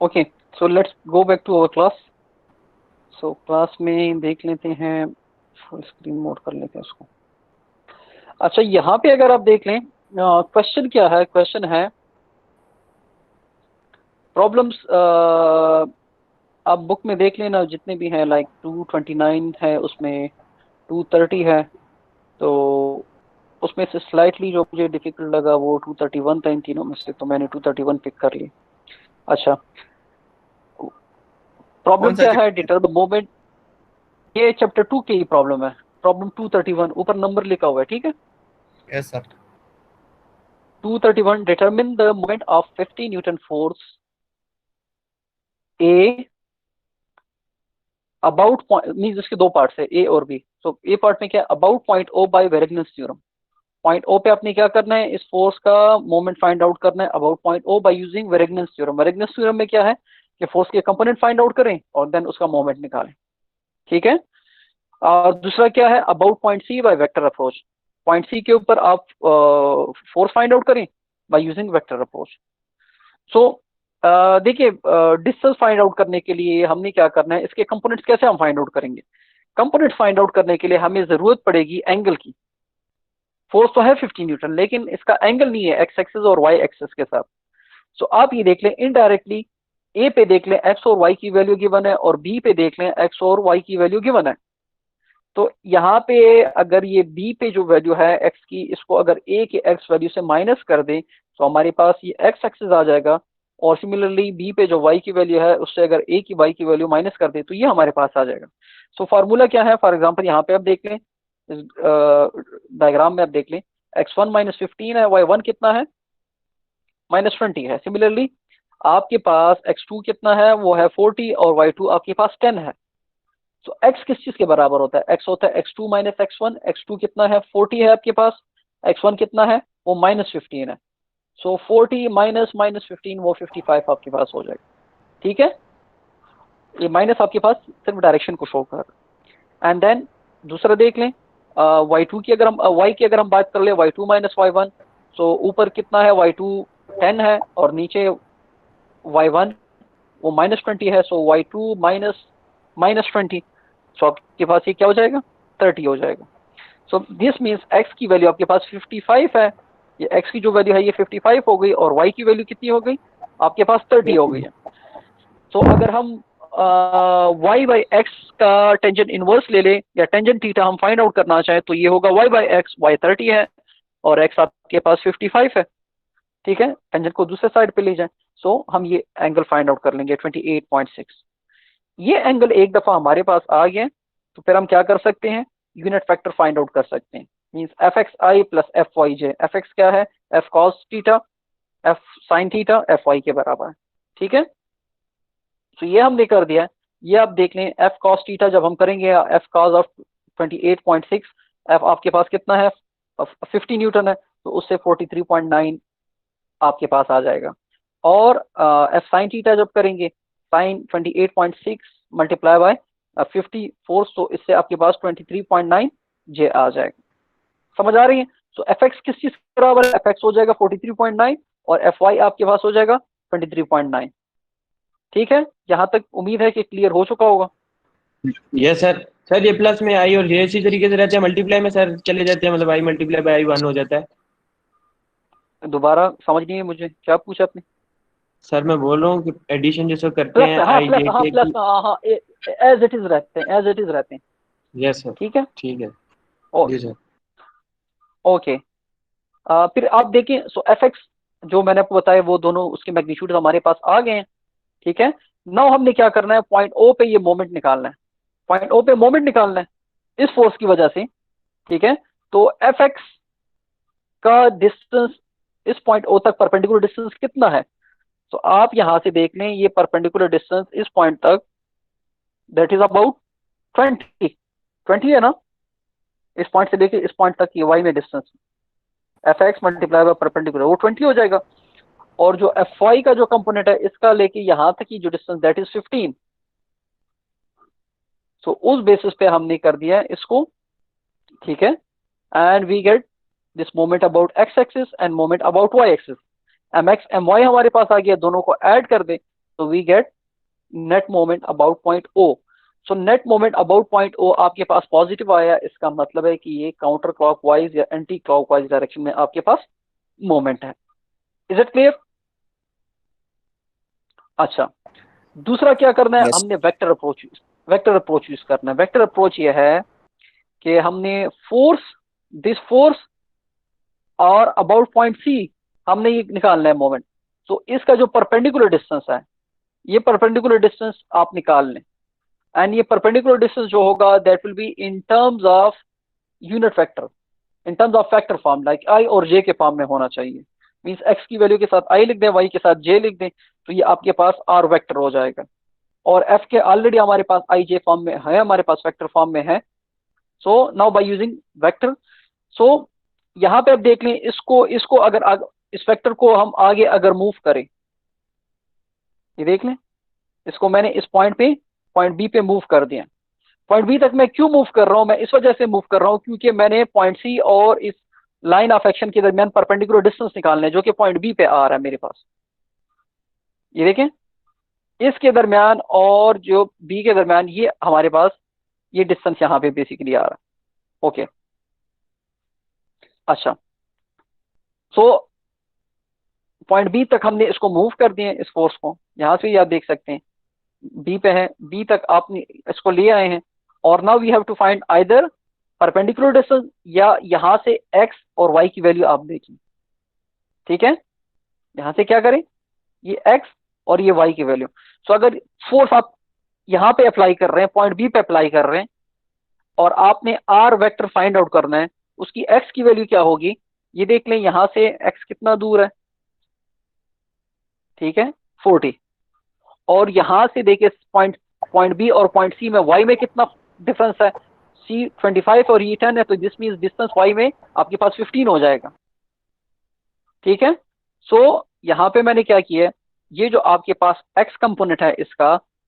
okay so let's go back to our class so class में देख लेते हैं फुल स्क्रीन मोड कर लेते हैं उसको अच्छा यहाँ पे अगर आप देख लें क्वेश्चन क्या है क्वेश्चन है प्रॉब्लम्स आप बुक में देख लेना जितने भी हैं लाइक 229 है उसमें 230 है तो उसमें से स्लाइटली जो मुझे डिफिकल्ट लगा वो 231 था इन तीनों में से तो मैंने 231 पिक कर ली अच्छा प्रॉब्लम क्या है डिटरमिन मोमेंट ये चैप्टर 2 की प्रॉब्लम है प्रॉब्लम 231 ऊपर नंबर लिखा हुआ है ठीक है yes sir 231 determine the moment of 50 Newton force A about means इसके दो पार्ट्स है ए और बी सो ए पार्ट में क्या about point O by Varignon's theorem point O पे आपने क्या करना है इस फोर्स का मोमेंट फाइंड आउट करना है about point O by using Varignon's theorem Varignon's theorem में क्या है कि फोर्स के कंपोनेंट फाइंड आउट करें और देन उसका मोमेंट निकालें ठीक है और दूसरा क्या है about point C by vector approach point C के ऊपर आप फोर्स फाइंड आउट करें by using vector approach so देखिए डिस्टेंस फाइंड आउट करने के लिए हमने क्या करना है इसके कंपोनेंट्स कैसे हम फाइंड आउट करेंगे कंपोनेंट फाइंड आउट करने के लिए हमें जरूरत पड़ेगी एंगल की फोर्स तो है 50 न्यूटन लेकिन इसका एंगल नहीं है एक्स एक्सिस और वाई एक्सिस के साथ सो आप ये देख लें इनडायरेक्टली ए पे देख लें एक्स और वाई की वैल्यू गिवन है और बी पे देख लें एक्स और वाई की वैल्यू गिवन है तो यहाँ पे अगर ये बी पे जो वैल्यू है एक्स की इसको अगर ए के एक्स वैल्यू से माइनस कर दें तो हमारे पास ये एक्स एक्सिस आ जाएगा और सिमिलरली बी पे जो वाई की वैल्यू है उससे अगर ए की वाई की वैल्यू माइनस कर दे तो ये हमारे पास आ जाएगा सो फार्मूला क्या है फॉर एग्जांपल यहाँ पे आप देख लें इस डायग्राम में आप देख लें x1 माइनस 15 है y1 कितना है माइनस 20 है सिमिलरली आपके पास x2 कितना है वो है 40 और y2 आपके पास 10 है तो x किस चीज के बराबर होता है x होता है x2 माइनस x1 x2 कितना है 40 है आपके पास x1 कितना है वो माइनस 15 है सो 40 माइनस माइनस 15 वो 55 आपके पास हो जाएगा। ठीक है, ये माइनस आपके पास सिर्फ डायरेक्शन को शो कर रहा है। एंड देन दूसरा देख लें, y2 की अगर हम y की अगर हम बात कर ले, y2 माइनस y1, सो ऊपर कितना है, y2 10 है और नीचे y1 वो माइनस 20 है, सो y2 माइनस माइनस 20, सो आपके पास ये क्या हो जाएगा, 30 हो जाएगा। सो दिस मीन्स x की वैल्यू आपके पास 55 है, ये x की जो वैल्यू है ये 55 हो गई, और y की वैल्यू कितनी हो गई आपके पास 30 हो गई है। सो अगर हम y बाई एक्स का टेंजेंट इनवर्स ले ले या टेंजेंट थीटा हम फाइंड आउट करना चाहें तो ये होगा y बाई एक्स, y 30 है और x आपके पास 55 है। ठीक है, टेंजेंट को दूसरे साइड पे ले जाएं, सो हम ये एंगल फाइंड आउट कर लेंगे 28.6। ये एंगल एक दफा हमारे पास आ गया तो फिर हम क्या कर सकते हैं, यूनिट फैक्टर फाइंड आउट कर सकते हैं। Means F X I plus F Y J, F X क्या है, F cos theta, F sine theta, F Y के बराबर है। ठीक है, तो ये हमने कर दिया है। ये आप देख लें, एफ कॉस थीटा जब हम करेंगे एफ कॉस ऑफ 28.6, एफ आपके पास कितना है 50 न्यूटन है, तो उससे 43.9 आपके पास आ जाएगा। और एफ साइन थीटा जब करेंगे, साइन 28.6 मल्टीप्लाई बाय 54, तो इससे आपके पास 23.9 जे आ जाएगा। समझ आ रही है? तो एफ एक्स किस चीज के बराबर है, एफ एक्स हो जाएगा 43.9 और एफ वाई आपके पास हो जाएगा 23.9। ठीक है, यहाँ तक उम्मीद है कि क्लियर हो चुका होगा। Yes sir. सर ये प्लस में आई और ये इसी तरीके से रहते हैं, मल्टीप्लाई में सर चले जाते हैं, मतलब आई मल्टीप्लाई बाय आई 1 हो जाता है। दोबारा समझ नहीं है मुझे, क्या पूछा आपने? सर मैं बोल रहा हूँ कि एडिशन जैसे करते प्लस, हैं हाँ आई प्लस, जे हाँ के प्लस, हाँ एज इट इज रहते हैं, एज इट इज रहते हैं। Yes sir. ठीक है, ठीक है ओ, जी सर। ओके। फिर आप देखिए, सो एफ एक्स जो मैंने आपको बताया वो दोनों उसके मैग्नीट्यूड हमारे पास आ गए हैं। ठीक है, नाउ हमने क्या करना है, पॉइंट ओ पे ये मोमेंट निकालना है, पॉइंट ओ पे मोमेंट निकालना है इस फोर्स की वजह से। ठीक है, तो एफ एक्स का डिस्टेंस इस पॉइंट ओ तक परपेंडिकुलर डिस्टेंस कितना है, तो आप यहां से देख लें, ये परपेंडिकुलर डिस्टेंस इस पॉइंट तक दैट इज अबाउट 20 है ना, इस पॉइंट से लेके इस पॉइंट तक ये वाई में distance F x multiply by perpendicular वो 20 हो जाएगा। और जो एफ वाई का जो कंपोनेंट है इसका लेके यहां तक की जो डिस्टेंस दैट इज 15। सो उस बेसिस पे हमने कर दिया है इसको। ठीक है, and we get this moment about X axis and moment about Y axis. M X M Y हमारे पास आ गया, दोनों को ऐड कर दे तो we get net moment about point O. So net moment about point O आपके पास पॉजिटिव आया, इसका मतलब है कि ये काउंटर क्लॉकवाइज या एंटी क्लॉकवाइज डायरेक्शन में आपके पास मोमेंट है। Is it clear? अच्छा, दूसरा क्या करना है, Yes. हमने वेक्टर अप्रोच यूज करना है। वेक्टर अप्रोच ये है कि हमने दिस फोर्स और अबाउट पॉइंट सी हमने ये निकालना है मोमेंट। तो इसका जो परपेंडिकुलर डिस्टेंस है, ये परपेंडिकुलर डिस्टेंस आप निकाल लें, एंड ये परपेंडिकुलर डिस्टेंस जो होगा that will be in terms of unit vector, in terms of factor form, like I और जे के फॉर्म में होना चाहिए। मींस एक्स की वैल्यू के साथ आई लिख दें, वाई के साथ जे लिख दें, तो ये आपके पास आर वेक्टर हो जाएगा। और एफ के ऑलरेडी हमारे पास आई जे फॉर्म में है, हमारे पास वेक्टर फॉर्म में है। So now by using vector, so यहाँ पे आप देख लें, इसको अगर इस वेक्टर को हम आगे अगर मूव करें, ये देख लें, इसको मैंने इस पॉइंट बी पे मूव कर दिया। पॉइंट बी तक मैं क्यों मूव कर रहा हूं, मैं इस वजह से मूव कर रहा हूं क्योंकि मैंने पॉइंट सी और इस लाइन ऑफ एक्शन के दरमियान परपेंडिकुलर डिस्टेंस निकालना है जो कि पॉइंट बी पे आ रहा है मेरे पास। ये देखें, इसके दरमियान और जो बी के दरमियान ये हमारे पास ये डिस्टेंस यहाँ पे बेसिकली आ रहा है। ओके, अच्छा, सो पॉइंट बी तक हमने इसको मूव कर दिए, इस फोर्स को यहां से आप देख सकते हैं बी पे है, बी तक आपने इसको ले आए हैं। और now we have to find either perpendicular distance या यहां से एक्स और वाई की वैल्यू आप देखें। ठीक है, यहां से क्या करें, ये एक्स और ये वाई की वैल्यू। सो अगर फोर्स आप यहां पे अप्लाई कर रहे हैं, पॉइंट बी पे अप्लाई कर रहे हैं, और आपने आर वेक्टर फाइंड आउट करना है, उसकी एक्स की वैल्यू क्या होगी, ये देख लें, यहां से एक्स कितना दूर है, ठीक है 40, और यहां से देखिए पॉइंट बी और पॉइंट सी में वाई में कितना डिफरेंस है, सी 25 और ये 10 है, तो दिस मींस डिस्टेंस वाई में आपके पास 15 हो जाएगा। ठीक है, सो यहाँ पे मैंने क्या किया है, ये जो आपके पास x कंपोनेंट है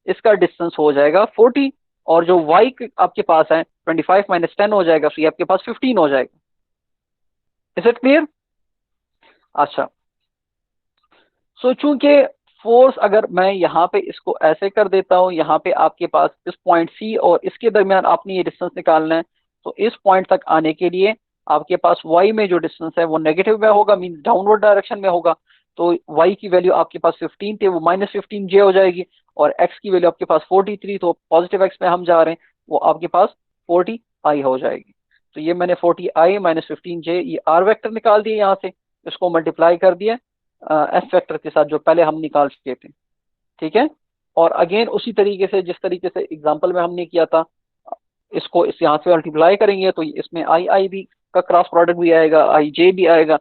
इसका डिस्टेंस हो जाएगा 40, और जो y आपके पास है 25 माइनस 10 हो जाएगा, तो ये आपके पास 15 हो जाएगा। Is it clear? अच्छा, सो चूंकि फोर्स अगर मैं यहाँ पे इसको ऐसे कर देता हूँ, यहाँ पे आपके पास इस पॉइंट सी और इसके दरमियान आपने ये डिस्टेंस निकालना है, तो इस पॉइंट तक आने के लिए आपके पास y में जो डिस्टेंस है वो नेगेटिव में होगा, मीन डाउनवर्ड डायरेक्शन में होगा। तो y की वैल्यू आपके पास 15 थी, वो -15j हो जाएगी, और x की वैल्यू आपके पास 43, तो पॉजिटिव x में हम जा रहे हैं, वो आपके पास 40i हो जाएगी। तो ये मैंने 40i माइनस 15j ये r वेक्टर निकाल दिए, यहाँ से इसको मल्टीप्लाई कर दिया एस वेक्टर के साथ जो पहले हम निकाल चुके थे। ठीक है, और अगेन उसी तरीके से जिस तरीके से एग्जांपल में हमने किया था, इसको इस यहाँ से मल्टीप्लाई करेंगे तो इसमें आई आई भी का क्रॉस प्रोडक्ट भी आएगा, आई जे भी आएगा।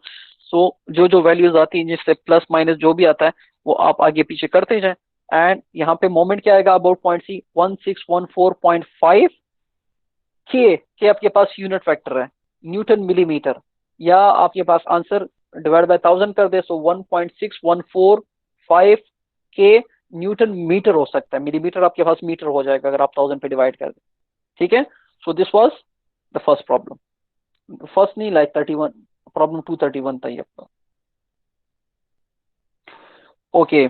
सो जो जो वैल्यूज आती हैं जिससे प्लस माइनस जो भी आता है वो आप आगे पीछे करते जाएं। एंड यहाँ पे मोमेंट क्या आएगा अबाउट पॉइंट सी 1614.5 के आपके पास यूनिट वेक्टर है न्यूटन मिलीमीटर, या आपके पास आंसर डिवाइड बाय 1000 कर दे, सो 1.6145 के न्यूटन मीटर हो सकता है, मिलीमीटर आपके पास मीटर हो जाएगा अगर आप 1000 पे डिवाइड कर दे। ठीक है, so this was the first problem, first नहीं लाइक 31, प्रॉब्लम 231 था ये आपका। Okay,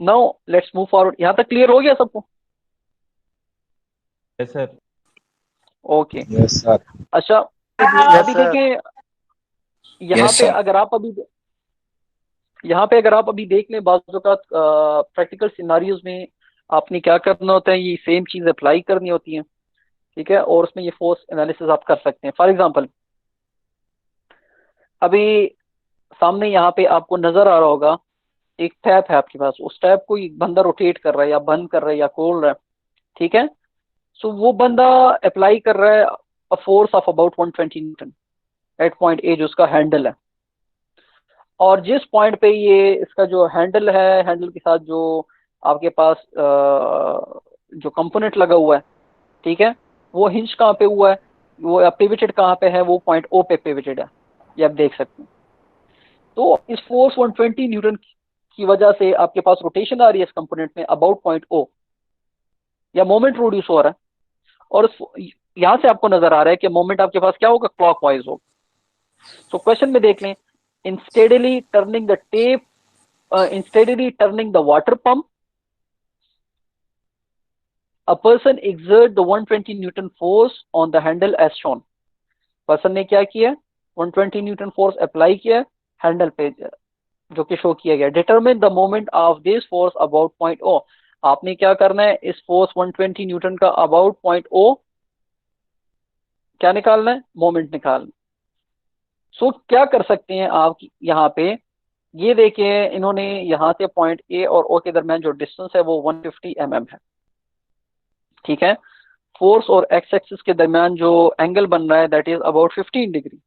now let's move forward. यहां तक क्लियर हो गया सबको? Yes sir. Okay, yes sir. अच्छा अभी देखें यहाँ Yes, पे sir. अगर आप अभी देख लें, बाज़ औक़ात प्रैक्टिकल सिनारियोज में आपने क्या करना होता है, ये सेम चीज अप्लाई करनी होती है। ठीक है, और उसमें ये फोर्स एनालिसिस आप कर सकते हैं। फॉर एग्जांपल अभी सामने यहाँ पे आपको नजर आ रहा होगा एक टैप है आपके पास, उस टैप को एक बंदा रोटेट कर रहा है या बंद कर रहा है या खोल रहा है। ठीक है, सो वो बंदा अप्लाई कर रहा है a force of about 120 newton at point A जो उसका हैंडल है, और जिस पॉइंट पे ये इसका जो हैंडल है, हैंडल के साथ जो आपके पास जो कंपोनेंट लगा हुआ है, ठीक है, वो हिंज कहाँ पे हुआ है, वो पिवटेड कहाँ पे है, वो पॉइंट ओ पे पिवटेड है, ये आप देख सकते हैं। तो इस फोर्स 120 न्यूटन की वजह से आपके पास रोटेशन आ रही है इस कंपोनेंट में अबाउट पॉइंट ओ, या मोमेंट प्रोड्यूस हो रहा है, और यहां से आपको नजर आ रहा है कि मोमेंट आपके पास क्या होगा, क्लॉकवाइज होगा। तो क्वेश्चन में देख लें, in steadily turning the tape, in steadily turning the water pump, a person exert the 120 Newton force on the handle as shown. Person ने क्या किया, 120 न्यूटन फोर्स अप्लाई किया हैंडल पे जो कि शो किया गया। Determine the moment of this force about point O, आपने क्या करना है, इस फोर्स 120 न्यूटन का अबाउट पॉइंट ओ क्या निकालना है, मोमेंट निकालना। सो क्या कर सकते हैं आप यहाँ पे, ये देखिए इन्होंने यहाँ से पॉइंट ए और ओ के दरमियान जो डिस्टेंस है वो 150 mm है। ठीक है, फोर्स और एक्स एक्सिस के दरमियान जो एंगल बन रहा है दैट इज अबाउट 15 डिग्री।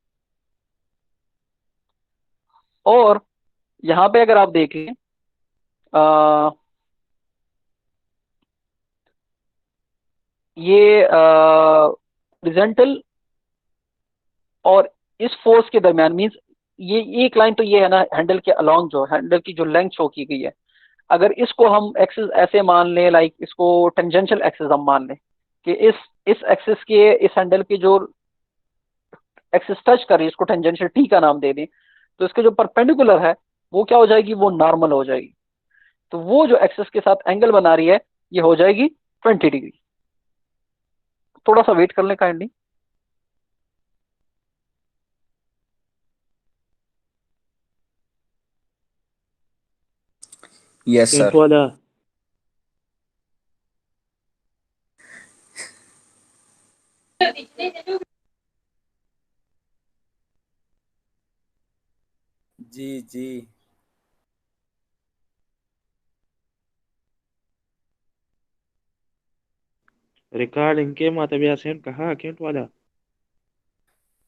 और यहाँ पे अगर आप देखें ये हॉरिजॉन्टल और इस फोर्स के दरमियान मींस ये एक लाइन तो ये है ना हैंडल के अलोंग, जो हैंडल की जो लेंथ शो की गई है, अगर इसको हम एक्सिस ऐसे मान लें, लाइक इसको टेंजेंशियल एक्सिस हम मान लें कि इस एक्सिस के इस हैंडल की जो एक्सिस टच कर रही है इसको टेंजेंशियल टी का नाम दे दें, तो इसके जो परपेंडिकुलर है वो क्या हो जाएगी, वो नॉर्मल हो जाएगी। तो वो जो एक्सिस के साथ एंगल बना रही है ये हो जाएगी 20 डिग्री। थोड़ा सा वेट कर लें काइंडली। Yes sir. जी जी रिकॉर्डिंग के माता बियासेन कहा अकेंट वाला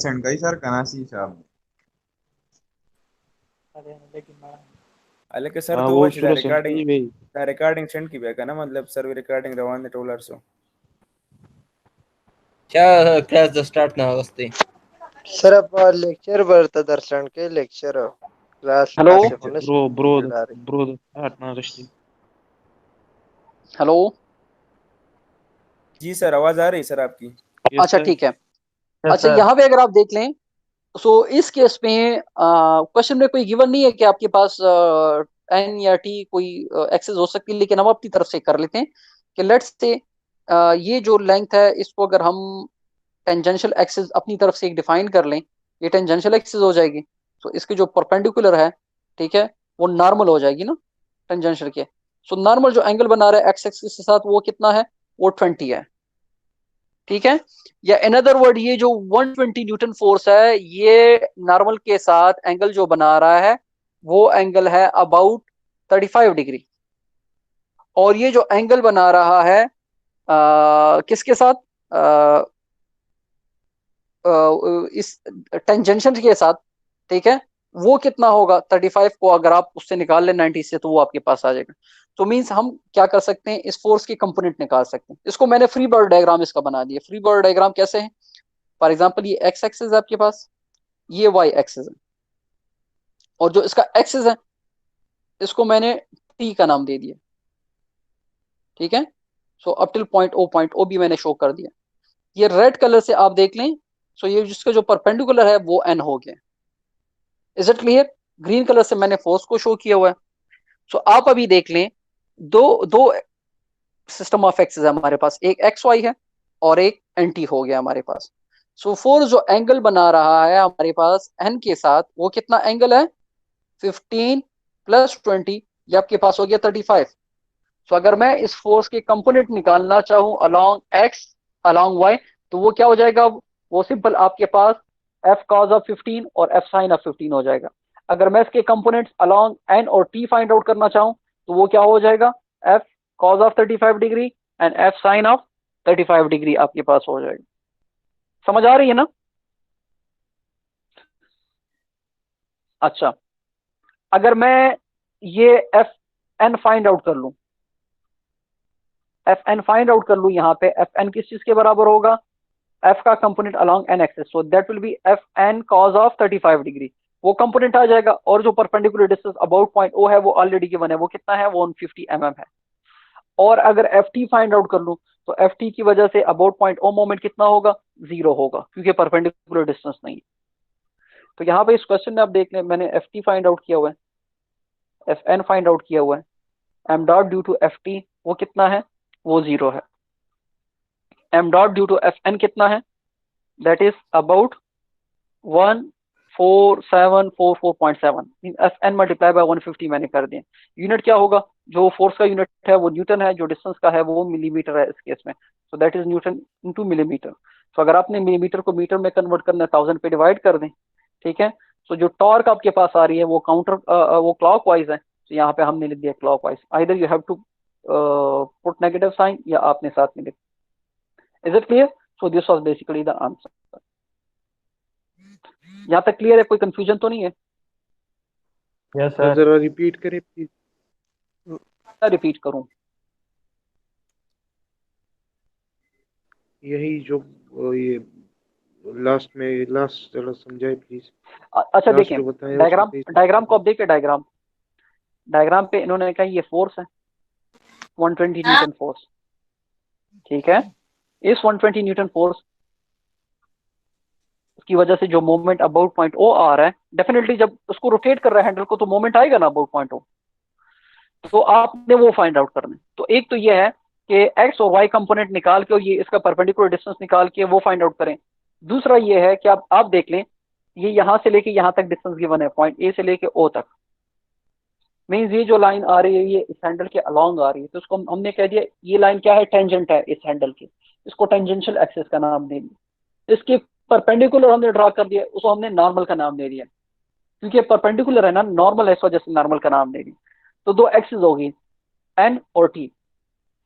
sent guys sir Kanasi sir. అలాగే సార్ हाँ तो वो watch the शुरू recording सेंड की the recording send की बेका ना मतलब सर्वे recording रवान ने टोलर सो क्या क्लास द स्टार्ट ना होस्ती सर अब लेक्चर भरता दर्शन के लेक्चर क्लास हेलो क्लास से होने ब्रो स्टार्ट ना रश्ती हेलो। जी सर आवाज आ रही सर आपकी। यस अच्छा सर ठीक है। यस अच्छा सर। यहाँ पे अगर आप देख लें सो इस केस में क्वेश्चन में कोई गिवन नहीं है कि आपके पास एन या टी कोई एक्सेस हो सकती है, लेकिन हम अपनी तरफ से कर लेते हैं कि लेट्स से ये जो लेंथ है इसको अगर हम टेंजेंशियल एक्सेस अपनी तरफ से एक डिफाइन कर लें, ये टेंजेंशियल एक्सेस हो जाएगी। तो इसके जो परपेंडिकुलर है, ठीक है, वो नॉर्मल हो जाएगी ना टेंजेंशियल के। सो नॉर्मल जो एंगल बना रहा है एक्स एक्सिस के साथ वो कितना है, वो 20 है, ठीक है। या इन अदर वर्ड ये जो 120 न्यूटन फोर्स है ये नॉर्मल के साथ एंगल जो बना रहा है वो एंगल है अबाउट 35 डिग्री। और ये जो एंगल बना रहा है किसके साथ, इस टेंजेंशन के साथ, ठीक है, वो कितना होगा 35 को अगर आप उससे निकाल लें 90 से तो वो आपके पास आ जाएगा। तो मींस हम क्या कर सकते हैं, इस फोर्स के कंपोनेंट निकाल सकते हैं। इसको मैंने फ्री बॉडी डायग्राम इसका बना दिया। फ्री बॉडी डायग्राम कैसे है, फॉर एग्जांपल ये एक्स एक्सिस है आपके पास, ये वाई एक्सिस है, और जो इसका एक्सिस है इसको मैंने टी का नाम दे दिया, ठीक है। सो अप टिल पॉइंट ओ भी मैंने शो कर दिया। ये रेड कलर से आप देख लें, सो ये जिसका जो परपेंडिकुलर है वो एन हो गया। Is it clear. Green colour से मैंने फोर्स को शो किया हुआ है। सो आप अभी देख लें, दो दो सिस्टम ऑफ एक्सिस है हमारे पास, एक एक्स वाई है और एक एन टी हो गया हमारे पास। सो फोर्स जो एंगल बना रहा है हमारे पास एन के साथ वो कितना एंगल है, 15 + 20, ये आपके पास हो गया 35। सो अगर मैं इस फोर्स के कंपोनेंट निकालना चाहूं अलोंग एक्स अलोंग वाई तो वो क्या हो जाएगा, वो सिंपल आपके पास f cos ऑफ 15 और f sin ऑफ 15 हो जाएगा। अगर मैं इसके कंपोनेंट्स अलोंग n और t फाइंड आउट करना चाहूं तो वो क्या हो जाएगा, f cos of 35 degree and f sin of 35 degree आपके पास हो जाएगा। समझ आ रही है ना। अच्छा, अगर मैं ये fn फाइंड आउट कर लूं, fn फाइंड आउट कर लूं, यहाँ पे fn किस चीज के बराबर होगा, f का component along n axis, so that will be fn cos of 35 degree, वो कंपोनेंट आ जाएगा। और जो perpendicular distance about point O है वो ऑलरेडी गिवन है, वो कितना है, वो 150 mm है। और अगर ft फाइंड आउट कर लूं तो ft की वजह say about point O moment कितना होगा, 0 होगा, क्योंकि परपेंडिकुलर डिस्टेंस नहीं है। तो यहाँ पे इस क्वेश्चन में आप देख लें, मैंने ft फाइंड आउट किया हुआ है, fn फाइंड आउट किया हुआ है, m dot due to ft वो कितना है, वो 0 है। m dot due to fn कितना है, that is about 1474.7, fn multiply by 150 मैंने कर दिया। यूनिट क्या होगा, जो फोर्स का यूनिट है वो न्यूटन है, जो डिस्टेंस का है वो मिलीमीटर है इस केस में, सो that is Newton into millimetre. तो अगर आपने मिलीमीटर को मीटर में कन्वर्ट करना है 1000 पे डिवाइड कर दें, ठीक है। सो जो टॉर्क आपके पास आ रही है वो वो क्लॉकवाइज है, तो यहाँ पे हमने लिख दिया clockwise. Either you have to put negative sign या आपने साथ में लिख। Is it clear. So this was basically the answer. यहाँ तक क्लियर है, कोई कंफ्यूजन तो नहीं है। Yes sir. जरा रिपीट करें प्लीज। रिपीट करूं, यही जो ये लास्ट जरा समझाए प्लीज। अच्छा लास्ट देखें जो बताया डायग्राम, उसको सही डायग्राम को आप देखिए, डायग्राम पे इन्होंने कहा ये फोर्स है 120 न्यूटन फोर्स, ठीक है। इस 120 न्यूटन फोर्स की वजह से जो मोमेंट अबाउट पॉइंट ओ आ रहा है, डेफिनेटली जब उसको रोटेट कर रहा है हैंडल को तो मोमेंट आएगा ना अबाउट पॉइंट ओ, तो आपने वो फाइंड आउट करना है। तो एक तो ये है कि एक्स और वाई कंपोनेंट निकाल के और ये इसका परपेंडिकुलर डिस्टेंस निकाल के वो फाइंड आउट करें। दूसरा ये है कि आप देख लें, ये यहां से लेके यहां तक डिस्टेंस गिवन है, पॉइंट ए से लेके ओ तक, मीन्स ये जो लाइन आ रही है ये इस हैंडल के अलोंग आ रही है, तो उसको हमने कह दिया ये लाइन क्या है, टेंजेंट है इस हैंडल की, इसको टेंजेंशियल एक्सिस का नाम दे दिया। इसके परपेंडिकुलर हमने ड्रा कर दिया, उसको हमने नॉर्मल का नाम दे दिया, क्योंकि परपेंडिकुलर है ना, नॉर्मल है इस वजह से नॉर्मल का नाम दे दिया। तो दो एक्सिस होगी एन और टी।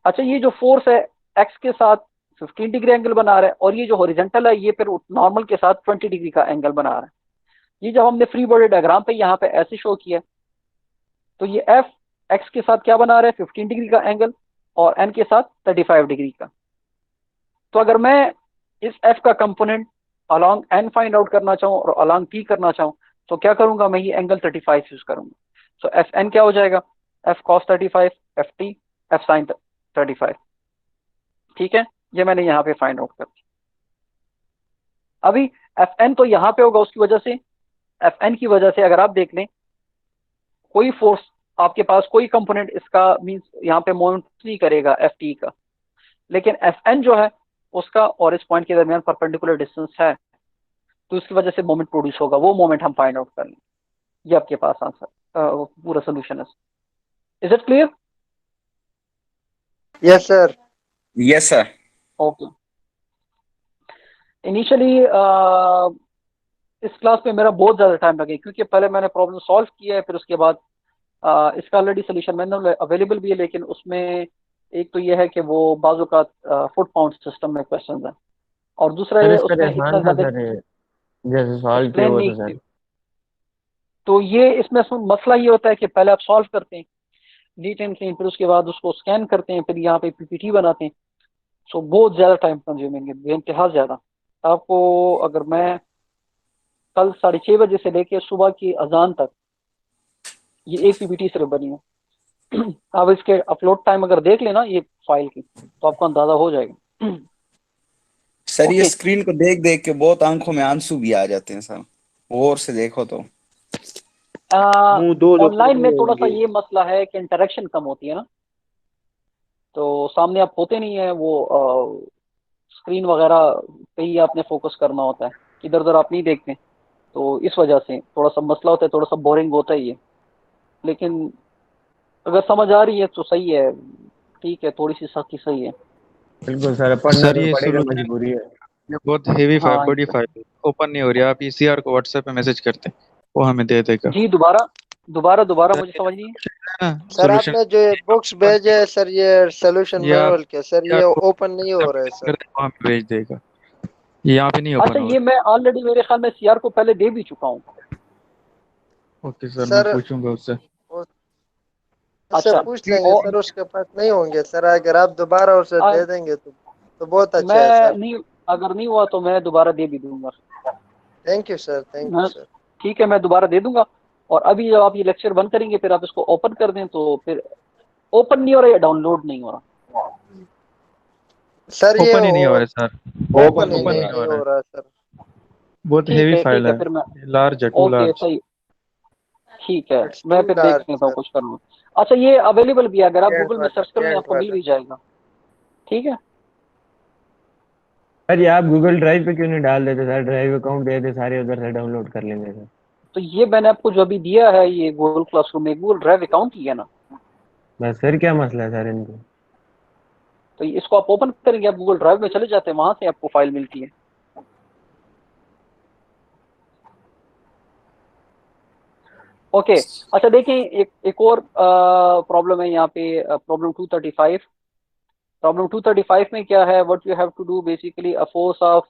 अच्छा, ये जो फोर्स है एक्स के साथ 15 डिग्री एंगल बना रहा है, और ये जो हॉरिजॉन्टल है ये फिर नॉर्मल के साथ 20 डिग्री का एंगल बना रहा है। ये जब हमने फ्री बॉडी डायग्राम पे यहाँ पे ऐसे शो किया, तो ये एफ एक्स के साथ क्या बना रहा है, 15 डिग्री का एंगल, और एन के साथ 35 डिग्री का। तो अगर मैं इस एफ का component along N find out करना चाहूँ और अलॉन्ग टी करना चाहूँ, तो क्या करूंगा, मैं ये एंगल 35 यूज करूंगा। सो एफ एन क्या हो जाएगा, F cos 35, F T, F sine 35। ठीक है, ये मैंने यहाँ पे फाइंड आउट कर दिया। अभी एफ एन तो यहाँ पे होगा, उसकी वजह से एफ एन की वजह से अगर आप देख लें, कोई फोर्स आपके पास, कोई कंपोनेंट इसका मींस यहाँ पे मोमेंट नहीं करेगा एफ टी का, लेकिन एफ एन जो है उसका और इस पॉइंट के दरमियान परपेंडिकुलर डिस्टेंस है, तो उसकी वजह से मोमेंट प्रोड्यूस होगा, वो मोमेंट हम फाइंड आउट कर लेंगे। ये आपके पास आंसर, पूरा सोल्यूशन है। Is it clear? Yes sir. Yes sir. Okay. Initially इस क्लास में मेरा बहुत ज़्यादा टाइम लगे, क्योंकि पहले मैंने प्रॉब्लम सॉल्व किया है, फिर उसके बाद इसका ऑलरेडी सोल्यूशन मैंने अवेलेबल भी है, लेकिन उसमें एक तो ये है कि वो बाजू का फुट पाउंड सिस्टम में क्वेश्चन है, और दूसरा ये उसमें इतना ज़्यादा जैसे सॉल्व किया हुआ था सर। तो ये इसमें मसला ये होता है कि पहले आप सॉल्व करते हैं नीट एंड क्लीन, फिर उसके बाद उसको स्कैन करते हैं, फिर यहाँ पे पीपीटी बनाते हैं। सो बहुत ज़्यादा टाइम कंज्यूमिंग है, बेइंतहा ज़्यादा। आपको अगर मैं कल 6:30 बजे से लेके सुबह की अजान तक ये एक पीपीटी सिर्फ बनी है। अब इसके अपलोड टाइम अगर देख लेना ये फाइल की, तो आपको अंदाजा हो जाएगा। सर ये स्क्रीन को देख देख के बहुत आंखों में आंसू भी आ जाते हैं सर, और से देखो तो। ऑनलाइन में थोड़ा सा ये मसला है कि इंटरेक्शन कम होती है ना, तो सामने आप होते नहीं है, वो स्क्रीन वगैरह पे ही आपने फोकस करना होता है, इधर उधर आप नहीं देखते, तो इस वजह से थोड़ा सा मसला होता है, थोड़ा सा बोरिंग होता ही है। लेकिन अगर समझ आ रही है तो सही है, ठीक है, थोड़ी सी सख्ती सही है। बिल्कुल सर, पढ़ना तो पड़ेगा, मजबूरी है। ये बहुत हेवी फाइल, बड़ी फाइल ओपन नहीं हो रही है। आप ईसीआर को व्हाट्सएप पे मैसेज करते हैं, वो हमें दे देगा। जी दोबारा मुझे समझ नहीं है सर। आपने जो बुक्स भेजे है सर, ये सोल्यूशन मैनुअल के सर, ये ओपन नहीं हो रहा है सर। हमें भेज देगा, यहाँ पे नहीं ओपन अच्छा, हो ये मैं ऑलरेडी मेरे ख्याल में सीआर को पहले दे भी चुका हूँ। ओके सर, मैं पूछूंगा उससे। अच्छा, पूछ लेंगे सर, उसके पास नहीं होंगे सर। अगर आप दोबारा उसे दे देंगे तो बहुत अच्छा है सर। नहीं, अगर नहीं हुआ तो मैं दोबारा दे भी दूंगा। Thank you sir, thank you sir. ठीक है, मैं दोबारा दे दूंगा। और अभी जब आप ये लेक्चर बंद करेंगे, फिर आप इसको ओपन कर दें, तो फिर ओपन नहीं हो रहा या डाउनलोड नहीं हो रहा सर? ये ओपन ही नहीं हो रहा है सर, ओपन नहीं हो रहा है सर। बहुत हेवी फाइल है, फिर मैं लार्ज है, टू लार्ज। सही, ठीक है, मैं फिर देख लेता हूँ कुछ कर लूँ। अच्छा, ये अवेलेबल भी है, अगर आप गूगल में सर्च करें आपको मिल भी जाएगा। ठीक है सर, ये आप गूगल ड्राइव पे क्यों नहीं डाल देते सर? ड्राइव अकाउंट दे दे, सारे उधर से डाउनलोड कर लेंगे सर। तो ये मैंने आपको जो अभी दिया है, ये गूगल क्लासरूम में गूगल ड्राइव अकाउंट ही है ना। बस सर, क्या मसला है सर इनको? तो इसको आप ओपन करेंगे, आप गूगल ड्राइव में चले जाते हैं, वहां से आपको फाइल मिलती है। ओके अच्छा, देखें एक और प्रॉब्लम है यहाँ पे, प्रॉब्लम 235। प्रॉब्लम 235 में क्या है, what you have to do basically, a force of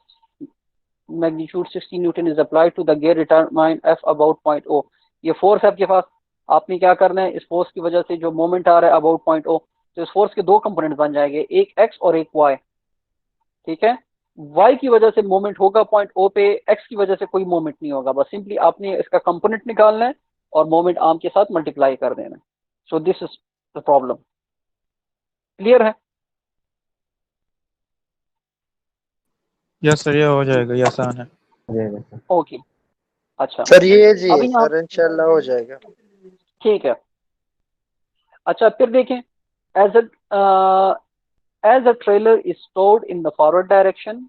magnitude 60 newton is applied to the gear, determine F about point O. ये फोर्स है आपके पास, आपने क्या करना है, इस फोर्स की वजह से जो मोमेंट आ रहा है अबाउट पॉइंट ओ, तो इस फोर्स के दो कंपोनेंट बन जाएंगे, एक एक्स और एक वाई। ठीक है, वाई की वजह से मोमेंट होगा पॉइंट ओ पे, एक्स की वजह से कोई मोमेंट नहीं होगा। बस सिंपली आपने इसका कंपोनेंट निकालना है और मोमेंट आर्म के साथ मल्टीप्लाई कर देना है। So this is the problem. Clear है? यस सर, ये हो जाएगा, ये आसान है। ओके अच्छा सर, ये जी सर इंशाल्लाह हो जाएगा। ठीक है। अच्छा, फिर देखें, as a trailer is stored in the forward direction,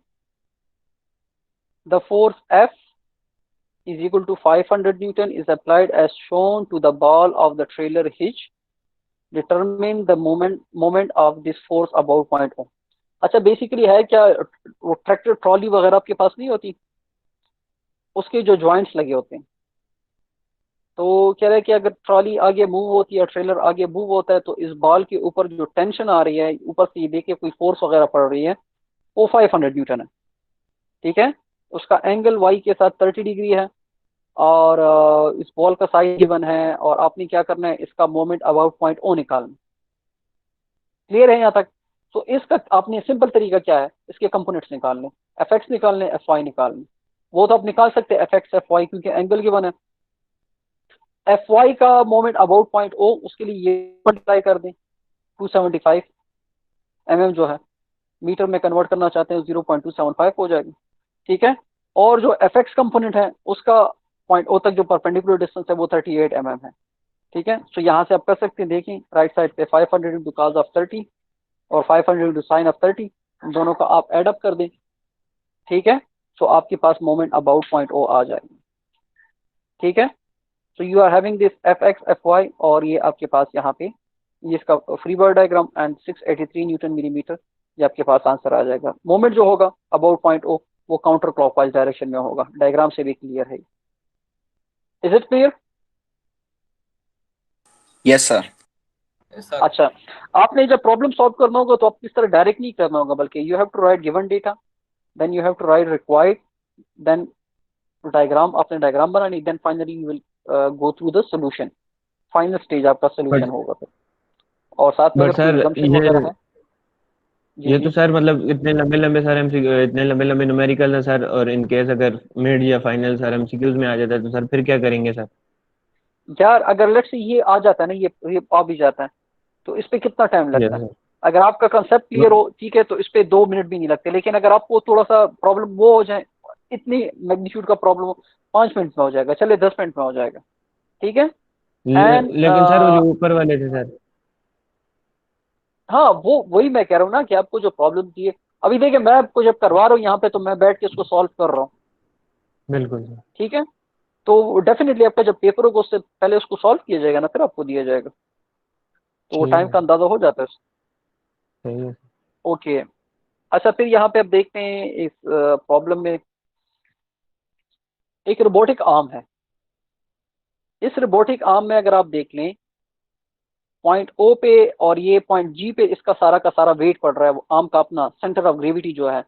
the force F is equal to 500 Newton is applied as shown to the ball of the trailer hitch. Determine the moment of this force above point O. अच्छा, basically है क्या, वो tractor trolley वगैरह आपके पास नहीं होती, उसके जो जॉइंट्स लगे होते हैं, तो कह रहा है कि अगर ट्रॉली आगे मूव होती है, ट्रेलर आगे मूव होता है, तो इस बॉल के ऊपर जो टेंशन आ रही है, ऊपर से ये देखिए कोई फोर्स वगैरह पड़ रही है, वो 500 न्यूटन है। ठीक है, उसका एंगल वाई के साथ 30 डिग्री है, और इस बॉल का साइज गिवन है, और आपने क्या करना है, इसका मोमेंट अबाउट पॉइंट ओ निकालना। क्लियर है यहाँ तक? तो इसका आपने सिंपल तरीका क्या है, इसके कंपोनेंट्स निकालने, एफ एक्स निकालने, एफ वाई निकालने। वो तो आप निकाल सकते हैं एफ एक्स एफ वाई, क्योंकि एंगल गिवन है। एफ वाई का मोमेंट अबाउट पॉइंट ओ, उसके लिए ये मल्टीप्लाई कर दें 275 mm जो है, मीटर में कन्वर्ट करना चाहते हैं 0.275 हो जाएगी। ठीक है। और जो एफ एक्स कंपोनेंट है उसका पॉइंट ओ तक जो परपेंडिकुलर डिस्टेंस है वो 38 mm है। ठीक है। तो यहाँ से आप कर सकते हैं, देखिए राइट साइड पे 500 इंटू cos ऑफ 30 और 500 इंटू साइन ऑफ 30, दोनों का आप एड अप कर दें। ठीक है। तो आपके पास मोमेंट अबाउट पॉइंट ओ आ जाएगी। ठीक है। तो you are having this F X F Y, और ये आपके पास यहाँ पे ये इसका free body diagram and 683 newton millimetre, ये आपके पास आंसर आ जाएगा। मोमेंट जो होगा अबाउट पॉइंट ओ वो काउंटर क्लॉकवाइज डायरेक्शन में होगा। डायग्राम से भी क्लियर है। Is it clear? Yes sir. अच्छा, आपने जब प्रॉब्लम सॉल्व करना होगा तो आप किस तरह डायरेक्ट नहीं करना होगा, बल्कि you have to write given data, then you have to write required, then diagram, आपने डायग्राम बनानी, then finally you will go through the solution. Final stage आपका सॉल्यूशन होगा फिर। और साथ में बट अगर कोई सर assumption वगैरह है। जी ये जी। तो सर मतलब इतने लंबे लंबे सर एमसीक्यू, इतने लंबे लंबे न्यूमेरिकल है सर, और इन केस अगर मिड या फाइनल सर एमसीक्यूज में आ जाता है तो सर फिर क्या करेंगे सर? यार अगर लेट्स से ये आ जाता है ना, ये आ भी जाता है, तो इस पे कितना टाइम लगता है? यस अगर आपका कंसेप्ट क्लियर हो, ठीक है, तो इस पे 2 मिनट भी नहीं लगते। लेकिन अगर आपको थोड़ा सा प्रॉब्लम वो हो जाए, इतनी मैग्नीट्यूड का प्रॉब्लम हो, 5 मिनट में हो जाएगा, चले 10 मिनट में हो जाएगा। ठीक है। एंड लेकिन सर वो जो ऊपर वाले थे सर। हाँ, वो वही मैं कह रहा हूँ ना कि आपको जो प्रॉब्लम थी, अभी देखिए मैं आपको जब करवा रहा हूँ यहाँ पे, तो मैं बैठ के उसको सॉल्व कर रहा हूँ। बिल्कुल सर। ठीक है। तो डेफिनेटली आपका जब पेपर होगा उससे पहले उसको सॉल्व किया जाएगा ना, फिर आपको दिया जाएगा, तो वो ठीक टाइम है, का अंदाजा हो जाता है। सही है। ओके। अच्छा, फिर यहाँ पे आप देखते हैं इस प्रॉब्लम में एक रोबोटिक आर्म है। इस रोबोटिक आर्म में अगर आप देख लें, पॉइंट ओ पे और ये पॉइंट जी पे इसका सारा का सारा वेट पड़ रहा है, वो आर्म का अपना सेंटर ऑफ ग्रेविटी जो है।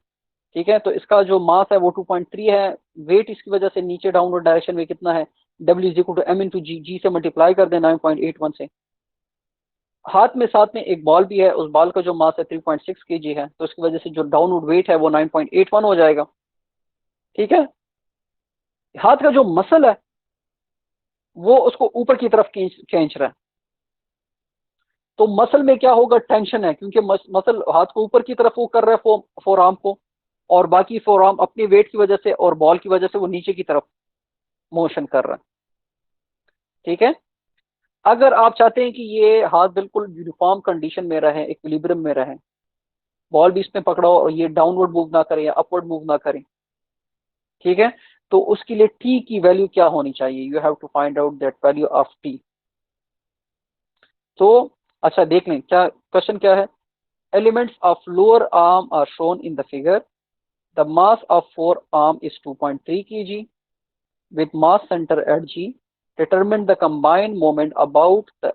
ठीक है। तो इसका जो मास है वो 2.3 है। वेट इसकी वजह से नीचे डाउनवर्ड डायरेक्शन में कितना है, W is equal to M into G, G से मल्टीप्लाई कर दें 9.81 से। हाथ में साथ में एक बॉल भी है, उस बॉल का जो मास है 3.6 kg है, तो इसकी वजह से जो डाउनवर्ड वेट है वो 9.81 हो जाएगा। ठीक है। हाथ का जो मसल है वो उसको ऊपर की तरफ खींच रहा है, तो मसल में क्या होगा, टेंशन है, क्योंकि मसल हाथ को ऊपर की तरफ वो कर रहा है, फोर आर्म को, और बाकी फोर आर्म अपनी वेट की वजह से और बॉल की वजह से वो नीचे की तरफ मोशन कर रहा है। ठीक है। अगर आप चाहते हैं कि ये हाथ बिल्कुल यूनिफॉर्म कंडीशन में रहे, इक्विलिब्रियम में रहे, बॉल भी इसमें पकड़ो और ये डाउनवर्ड मूव ना करें या अपवर्ड मूव ना करें, ठीक है, तो उसके लिए टी की वैल्यू क्या होनी चाहिए? You have to find out that value of T. तो अच्छा देख लें क्या क्वेश्चन क्या है। Elements of lower arm are shown in the figure. The mass of forearm is 2.3 kg with mass center at G. Determine the combined moment about the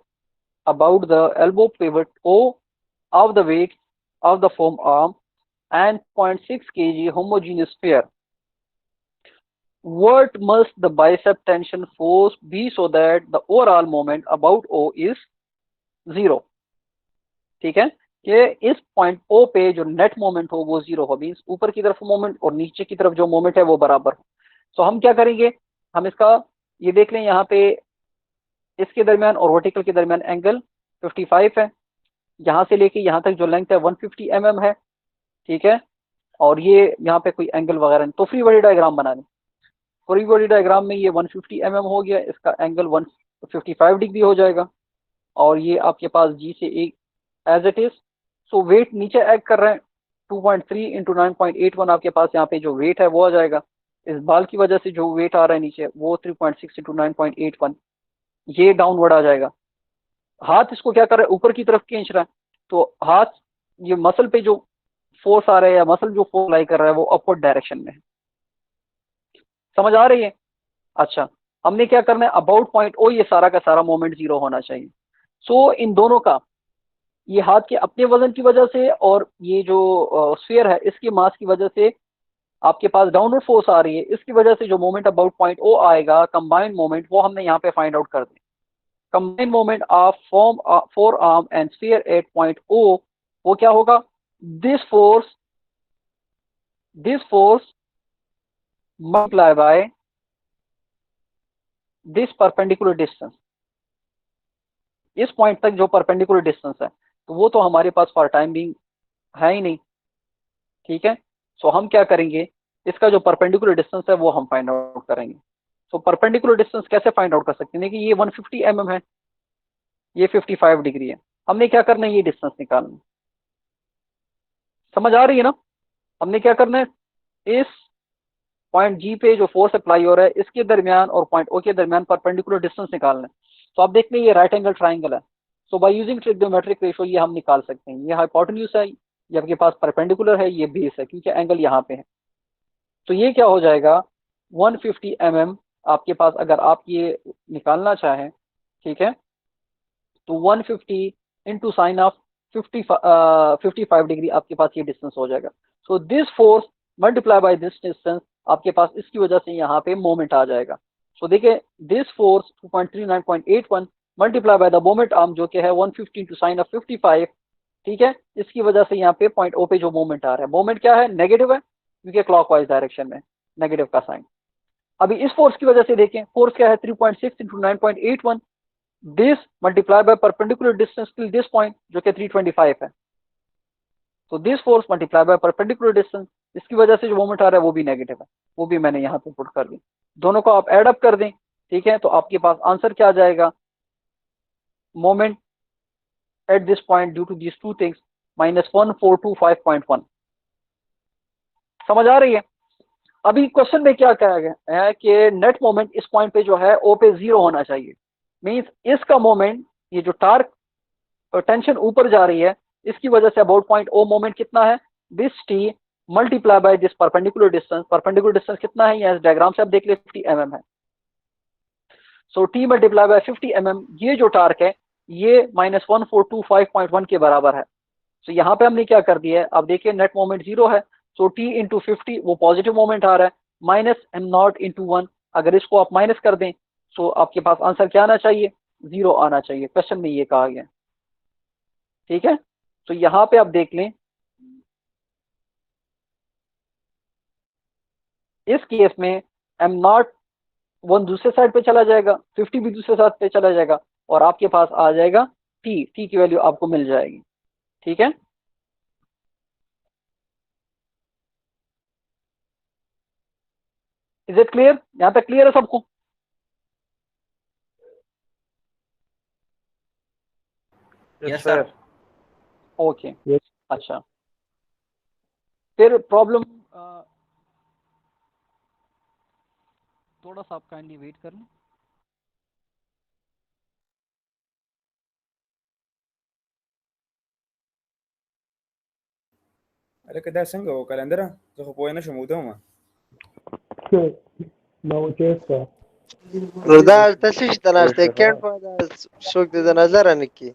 elbow pivot O of the weight of the foam arm and 0.6 kg homogeneous sphere. What must the bicep tension force be so that the overall moment about O is 0? ठीक है, कि इस point O पे जो net moment हो वो 0 हो, means ऊपर की तरफ मोमेंट और नीचे की तरफ जो मोमेंट है वो बराबर हो। तो हम क्या करेंगे, हम इसका ये देख लें, यहाँ पे इसके दरमियान और वर्टिकल के दरमियान एंगल 55 है, यहाँ से लेके यहाँ तक जो लेंथ है 150 mm है। ठीक है। और ये यहाँ पे कोई एंगल वगैरह नहीं, तो फ्री बॉडी डायग्राम बना लें। फ्री बॉडी डायग्राम में ये 150 mm हो गया, इसका एंगल 155 डिग्री हो जाएगा, और ये आपके पास जी से एक as it is. So weight नीचे ऐड कर रहे हैं, 2.3 इंटू 9.81 आपके पास यहाँ पे जो वेट है वो आ जाएगा। इस बाल की वजह से जो वेट आ रहा है नीचे वो 3.6 इंटू 9.81, ये डाउनवर्ड आ जाएगा। हाथ इसको क्या कर रहा है, ऊपर की तरफ खींच रहा है, तो हाथ ये मसल पे जो फोर्स आ रहा है या मसल जो फोर्स अप्लाई कर रहा है वो अपवर्ड डायरेक्शन में है। समझ आ रही है? अच्छा, हमने क्या करना है, अबाउट पॉइंट ओ ये सारा का सारा मोमेंट 0 होना चाहिए। सो इन दोनों का, ये हाथ के अपने वजन की वजह से और ये जो स्फीयर है इसकी मास की वजह से आपके पास डाउनवर्ड फोर्स आ रही है, इसकी वजह से जो मोमेंट अबाउट पॉइंट ओ आएगा कंबाइंड मोमेंट, वो हमने यहाँ पे फाइंड आउट कर दिया। Combined moment of forearm and sphere at point O, वो क्या होगा? This force multiply by this perpendicular distance. इस पॉइंट तक जो परपेंडिकुलर डिस्टेंस है, तो वो तो हमारे पास फॉर टाइम बीइंग है ही नहीं, ठीक है। सो हम क्या करेंगे, इसका जो परपेंडिकुलर डिस्टेंस है वो हम फाइंड आउट करेंगे। सो परपेंडिकुलर डिस्टेंस कैसे फाइंड आउट कर सकते हैं कि ये 150 mm है, ये 55 डिग्री है। हमने क्या करना है, ये डिस्टेंस निकालना है। समझ आ रही है ना? हमने क्या करना है, इस पॉइंट जी पे जो फोर्स अप्लाई हो रहा है इसके दरमियान और पॉइंट ओ के दरमियान परपेंडिकुलर डिस्टेंस निकालना है। तो आप देख लें ये राइट एंगल ट्राइंगल है। So by using trigonometric ratio ये हम निकाल सकते हैं। ये हाइपोटेन्यूज है, ये आपके पास परपेंडिकुलर है, ये बेस है क्योंकि एंगल यहाँ पे है। तो ये क्या हो जाएगा, 150 mm आपके पास, अगर आप ये निकालना चाहें, ठीक है, तो 150 इंटू साइन ऑफ 55 डिग्री आपके पास ये डिस्टेंस हो जाएगा। So this force multiply by this distance, आपके पास इसकी वजह से यहाँ पे मोमेंट आ जाएगा। सो देखिए, this force 239.81 multiply by the moment arm जो कि है 150 इंटू साइन ऑफ 55, ठीक है, इसकी वजह से यहाँ पे पॉइंट ओ पे जो मोमेंट आ रहा है, मोमेंट क्या है, नेगेटिव है क्योंकि क्लॉकवाइज डायरेक्शन में नेगेटिव का साइन। अभी इस फोर्स की वजह से देखें, फोर्स क्या है 3.6 into 9.81, this multiply by perpendicular distance till this point जो कि 325 है। तो this force multiply by perpendicular distance, इसकी वजह से जो मोमेंट आ रहा है वो भी नेगेटिव है, वो भी मैंने यहाँ पे पुट कर दी। दोनों को आप एड अप कर दें, ठीक है, तो आपके पास आंसर क्या आ जाएगा, moment at this point due to this two things -1425.1। समझ आ रही है? अभी क्वेश्चन में क्या कहा गया है कि नेट मोमेंट इस पॉइंट पे जो है ओ पे 0 होना चाहिए। मींस इसका मोमेंट, ये जो टार्क टेंशन ऊपर जा रही है, इसकी वजह say about point O moment कितना है, this T multiply by this perpendicular distance. Perpendicular distance कितना है, ये डायग्राम से आप देख ले 50 mm है। So T multiply by 50 mm, ये जो टार्क है ये -1425.1 के बराबर है। तो यहाँ पे हमने क्या कर दिया है, अब देखिए नेट मोमेंट 0 है, सो टी इंटू 50 वो पॉजिटिव मोमेंट आ रहा है, -m0 इंटू 1, अगर इसको आप माइनस कर दें तो आपके पास आंसर क्या आना चाहिए, 0 आना चाहिए। क्वेश्चन में ये कहा गया, ठीक है। तो यहाँ पे आप देख लें, इस केस में m0 वन दूसरे साइड पे चला जाएगा, 50 भी दूसरे साइड पे चला जाएगा और आपके पास आ जाएगा टी की वैल्यू आपको मिल जाएगी, ठीक है। Is it clear? यहां तक क्लियर है सबको? Yes sir. ओके, अच्छा, फिर प्रॉब्लम थोड़ा सा आप काइंडली वेट कर लें। Ala kada sanga o kalandara zo po na shumudoma. Rudal tasish tanashte kent pada shok de nazar aniki.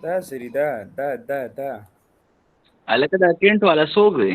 Da siri da. Ala kada tent वाला सो गए।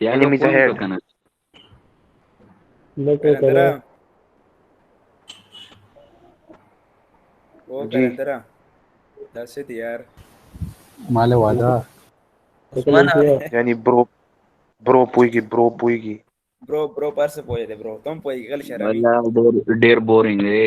Enemies ahead. Kalandara. वो kalandara. Da se यार. माले वादा Yani bro puigi. Bro parse puede bro. Tom puede gal sharabi. वाला der boring है।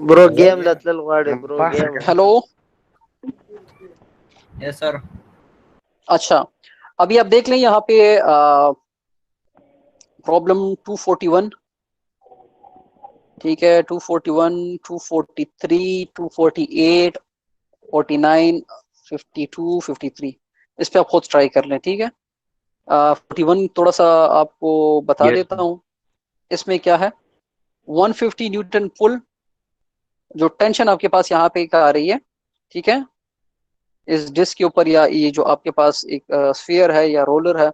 Bro game latlal wade bro game. Hello, yes sir. अच्छा, अभी आप देख लें यहाँ पे प्रॉब्लम 241, ठीक है, 241, 243, 248, 49, 52, 53, इस पे आप खुद ट्राई कर लें, ठीक है। 41 थोड़ा सा आपको बता देता हूँ, इसमें क्या है, 150 न्यूटन पुल जो टेंशन आपके पास यहाँ पे आ रही है, ठीक है, इस डिस्क के ऊपर, या ये जो आपके पास एक स्फीयर है या रोलर है,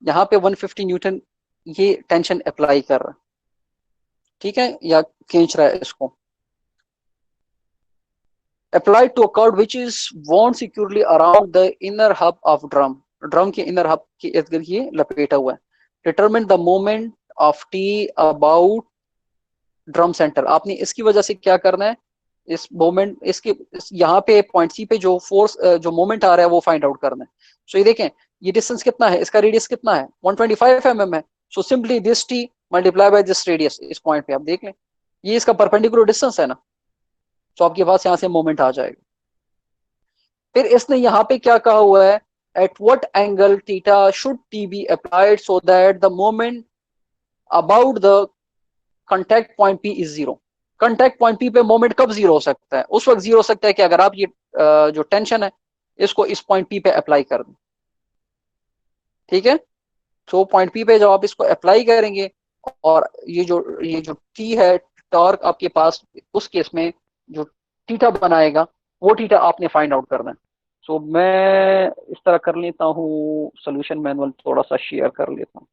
यहाँ पे 150 न्यूटन ये टेंशन अप्लाई कर रहा है, ठीक है, या खींच रहा है इसको, applied to a cord which is wound securely around the inner hub of drum के इनर हब के इर्द गिर्द ये लपेटा हुआ है। Determine the moment of T about drum centre. आपने इसकी वजह से क्या करना है, इस मोमेंट यहाँ पे पॉइंट सी पे जो फोर्स जो मोमेंट आ रहा है वो फाइंड आउट करना है। सो ये देखें, ये डिस्टेंस कितना है, इसका रेडियस कितना है, 125 mm है। So simply this T multiply by this radius, इस पॉइंट पे आप देख लें, ये इसका परपेंडिकुलर डिस्टेंस है ना, तो आपके पास यहां से मोमेंट आ जाएगा। फिर इसने यहाँ पे क्या कहा हुआ है, at what angle theta should T be applied so that the moment about the contact point P is zero. Contact point P पे मोमेंट कब जीरो हो सकता है, उस वक्त जीरो हो सकता है कि अगर आप ये जो टेंशन है इसको इस पॉइंट पी पे अप्लाई कर दें, ठीक है। तो पॉइंट पी पे जब आप इसको अप्लाई करेंगे और ये जो टी है, टॉर्क आपके पास, उस केस में जो थीटा बनाएगा वो थीटा आपने फाइंड आउट करना है। सो मैं इस तरह कर लेता हूँ, सोल्यूशन मैनुअल थोड़ा सा शेयर कर लेता हूँ।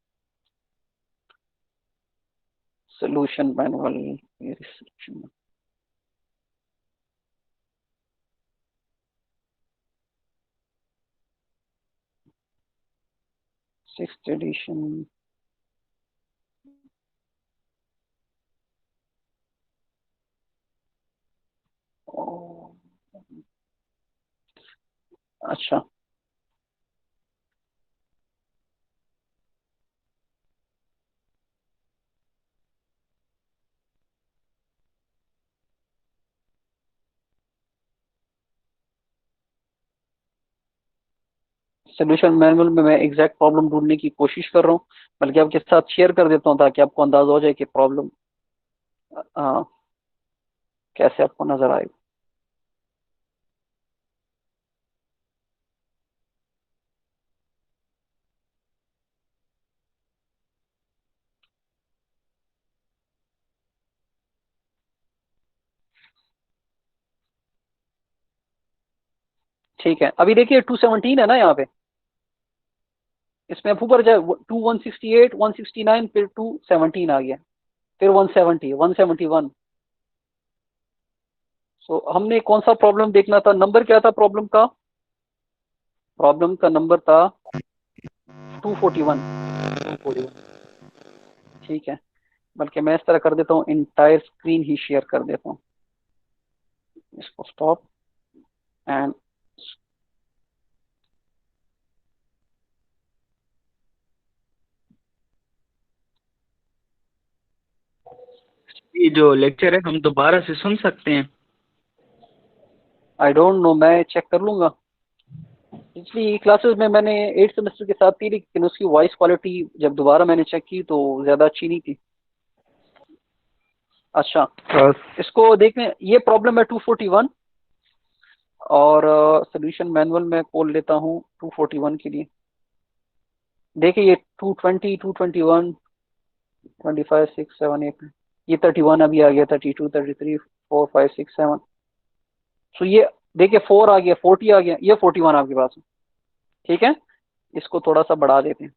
सोल्यूशन मैनुअल, सिक्स्थ एडिशन, अच्छा सोल्यूशन मैनुअल में मैं एग्जैक्ट प्रॉब्लम ढूंढने की कोशिश कर रहा हूँ, बल्कि आपके साथ शेयर कर देता हूँ ताकि आपको अंदाजा हो जाए कि प्रॉब्लम कैसे आपको नजर आएगा। ठीक है, अभी देखिए 217 है ना यहाँ पे, इसमें अब ऊपर जाए 168, 169, फिर 217 आ गया, फिर 170, 171। सो हमने कौन सा प्रॉब्लम देखना था, नंबर क्या था प्रॉब्लम का, प्रॉब्लम का नंबर था 241। ठीक है, बल्कि मैं इस तरह कर देता हूँ, इंटायर स्क्रीन ही शेयर कर देता हूँ, इसको स्टॉप एंड ये जो लेक्चर है हम दोबारा से सुन सकते हैं? आई डोंट नो, मैं चेक कर लूंगा। पिछली क्लासेस में मैंने 8 सेमेस्टर के साथ थी, लेकिन उसकी वॉइस क्वालिटी जब दोबारा मैंने चेक की तो ज़्यादा अच्छी नहीं थी। अच्छा, इसको देखने, ये प्रॉब्लम है 241 और सोल्यूशन मैनुअल में खोल लेता हूँ 241 के लिए। देखिए ये 220, 221, 25, 6, 7, 8, ये 31 अभी आ गया, 32, 33, 4, 5, 6, 7। सो ये देखिए 4 आ गया, 40 आ गया, ये 41 आपके पास है। ठीक है, इसको थोड़ा सा बढ़ा देते हैं।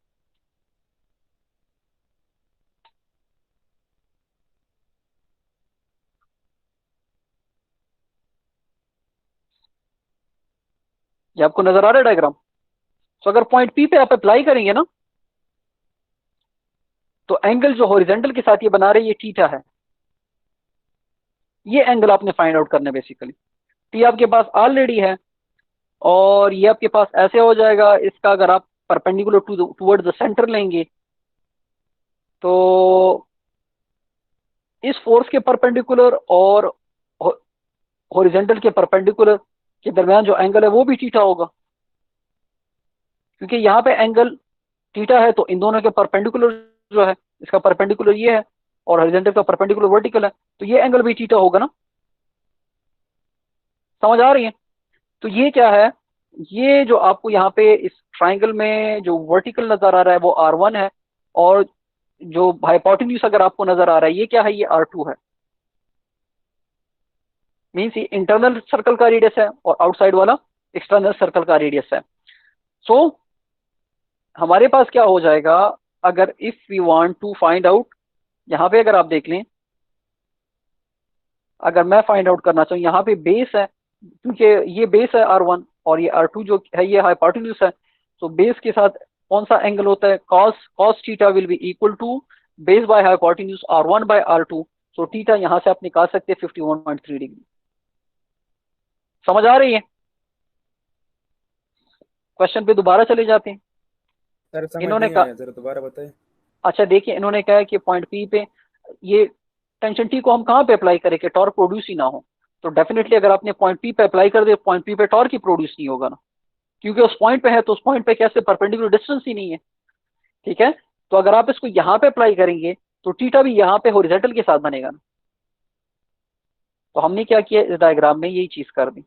ये आपको नजर आ रहा है डायग्राम। तो अगर पॉइंट पी पे आप अप्लाई करेंगे ना, तो एंगल जो हॉरिजॉन्टल के साथ ये बना रहे, ये थीटा है, ये एंगल आपने फाइंड आउट करना है बेसिकली। टी आपके पास ऑलरेडी है और ये आपके पास ऐसे हो जाएगा, इसका अगर आप परपेंडिकुलर टूवर्ड द सेंटर लेंगे तो इस फोर्स के परपेंडिकुलर और हॉरिजॉन्टल के परपेंडिकुलर के दरमियान जो एंगल है वो भी थीटा होगा, क्योंकि यहाँ पे एंगल थीटा है तो इन दोनों के परपेंडिकुलर जो है, इसका परपेंडिकुलर ये है और हॉरिजॉन्टल का परपेंडिकुलर वर्टिकल है, तो ये एंगल भी थीटा होगा ना। समझ आ रही है? तो ये क्या है, ये जो आपको यहाँ पे इस ट्राइंगल में जो वर्टिकल नजर आ रहा है वो R1 है, और जो हाइपोटेन्यूज अगर आपको नजर आ रहा है ये क्या है, ये R2 है। मीन्स ये इंटरनल सर्कल का रेडियस है और आउटसाइड वाला एक्सटर्नल सर्कल का रेडियस है। सो हमारे पास क्या हो जाएगा, अगर if we want to find out, यहां पे अगर आप देख लें, अगर मैं फाइंड आउट करना चाहूँ, यहाँ पे बेस है, क्योंकि ये बेस है R1 और ये R2 जो है ये हाइपोटेन्यूज है, तो बेस के साथ कौन सा एंगल होता है, cos theta will be equal to base by hypotenuse R1 by R2। So theta यहां से आप निकाल सकते हैं 51.3 डिग्री। समझ आ रही है? क्वेश्चन पे दोबारा चले जाते हैं। सर समझ इन्होंने नहीं कहा, आया, जरा दोबारा बताएं। अच्छा देखिए, इन्होंने कहा है कि पॉइंट पी पे ये टेंशन टी को हम कहाँ पे अप्लाई करें कि टॉर्क प्रोड्यूस ही ना हो, तो डेफिनेटली अगर आपने पॉइंट पी पे अप्लाई कर दिया, पॉइंट पी पे टॉर्क ही प्रोड्यूस नहीं होगा ना, क्योंकि उस पॉइंट पे है, तो उस पॉइंट पे कैसे परपेंडिकुलर डिस्टेंस ही नहीं है। ठीक है, तो अगर आप इसको यहाँ पे अप्लाई करेंगे तो थीटा भी यहाँ पे हॉरिजॉन्टल के साथ बनेगा ना। तो हमने क्या किया, इस डायग्राम में यही चीज कर दी।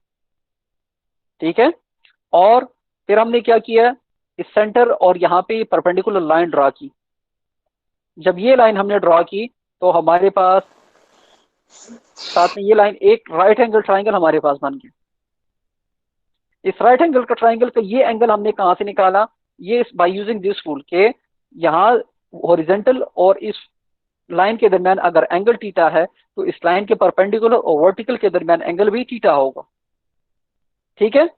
ठीक है, और फिर हमने क्या किया, इस सेंटर और यहाँ पे परपेंडिकुलर लाइन ड्रा की। जब ये लाइन हमने ड्रा की तो हमारे पास साथ में ये लाइन, एक राइट एंगल ट्राइंगल हमारे पास बन गया। इस राइट एंगल का ट्राइंगल का ये एंगल हमने कहां से निकाला, ये बाय यूजिंग दिस रूल के यहाँ हॉरिजॉन्टल और इस लाइन के दरमियान अगर एंगल थीटा है तो इस लाइन के परपेंडिकुलर और वर्टिकल के दरमियान एंगल भी थीटा होगा। ठीक है,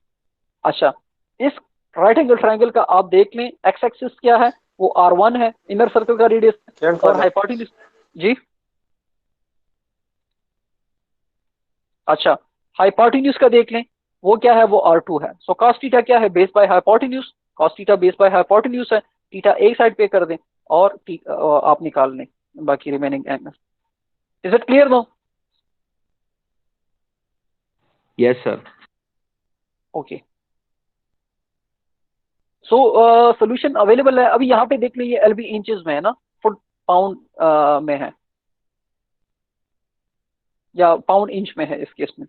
अच्छा इस राइट एंगल ट्राइंगल का आप देख लें, एक्स एक्सिस क्या है, वो R1 है, इनर सर्कल का रेडियस, और हाइपोटेन्यूज जी, अच्छा हाइपोटेन्यूज का देख लें, वो क्या है, वो R2 है। सो cos थीटा क्या है, base by hypotenuse, cos theta base by hypotenuse है, थीटा एक साइड पे कर दें और आप निकाल लें बाकी remaining angle. Is it clear no? Yes sir. Okay, so solution available है। अभी यहाँ पे देख लीजिए LB इंचेस में है ना, फुट पाउंड में है या पाउंड इंच में है इस केस में।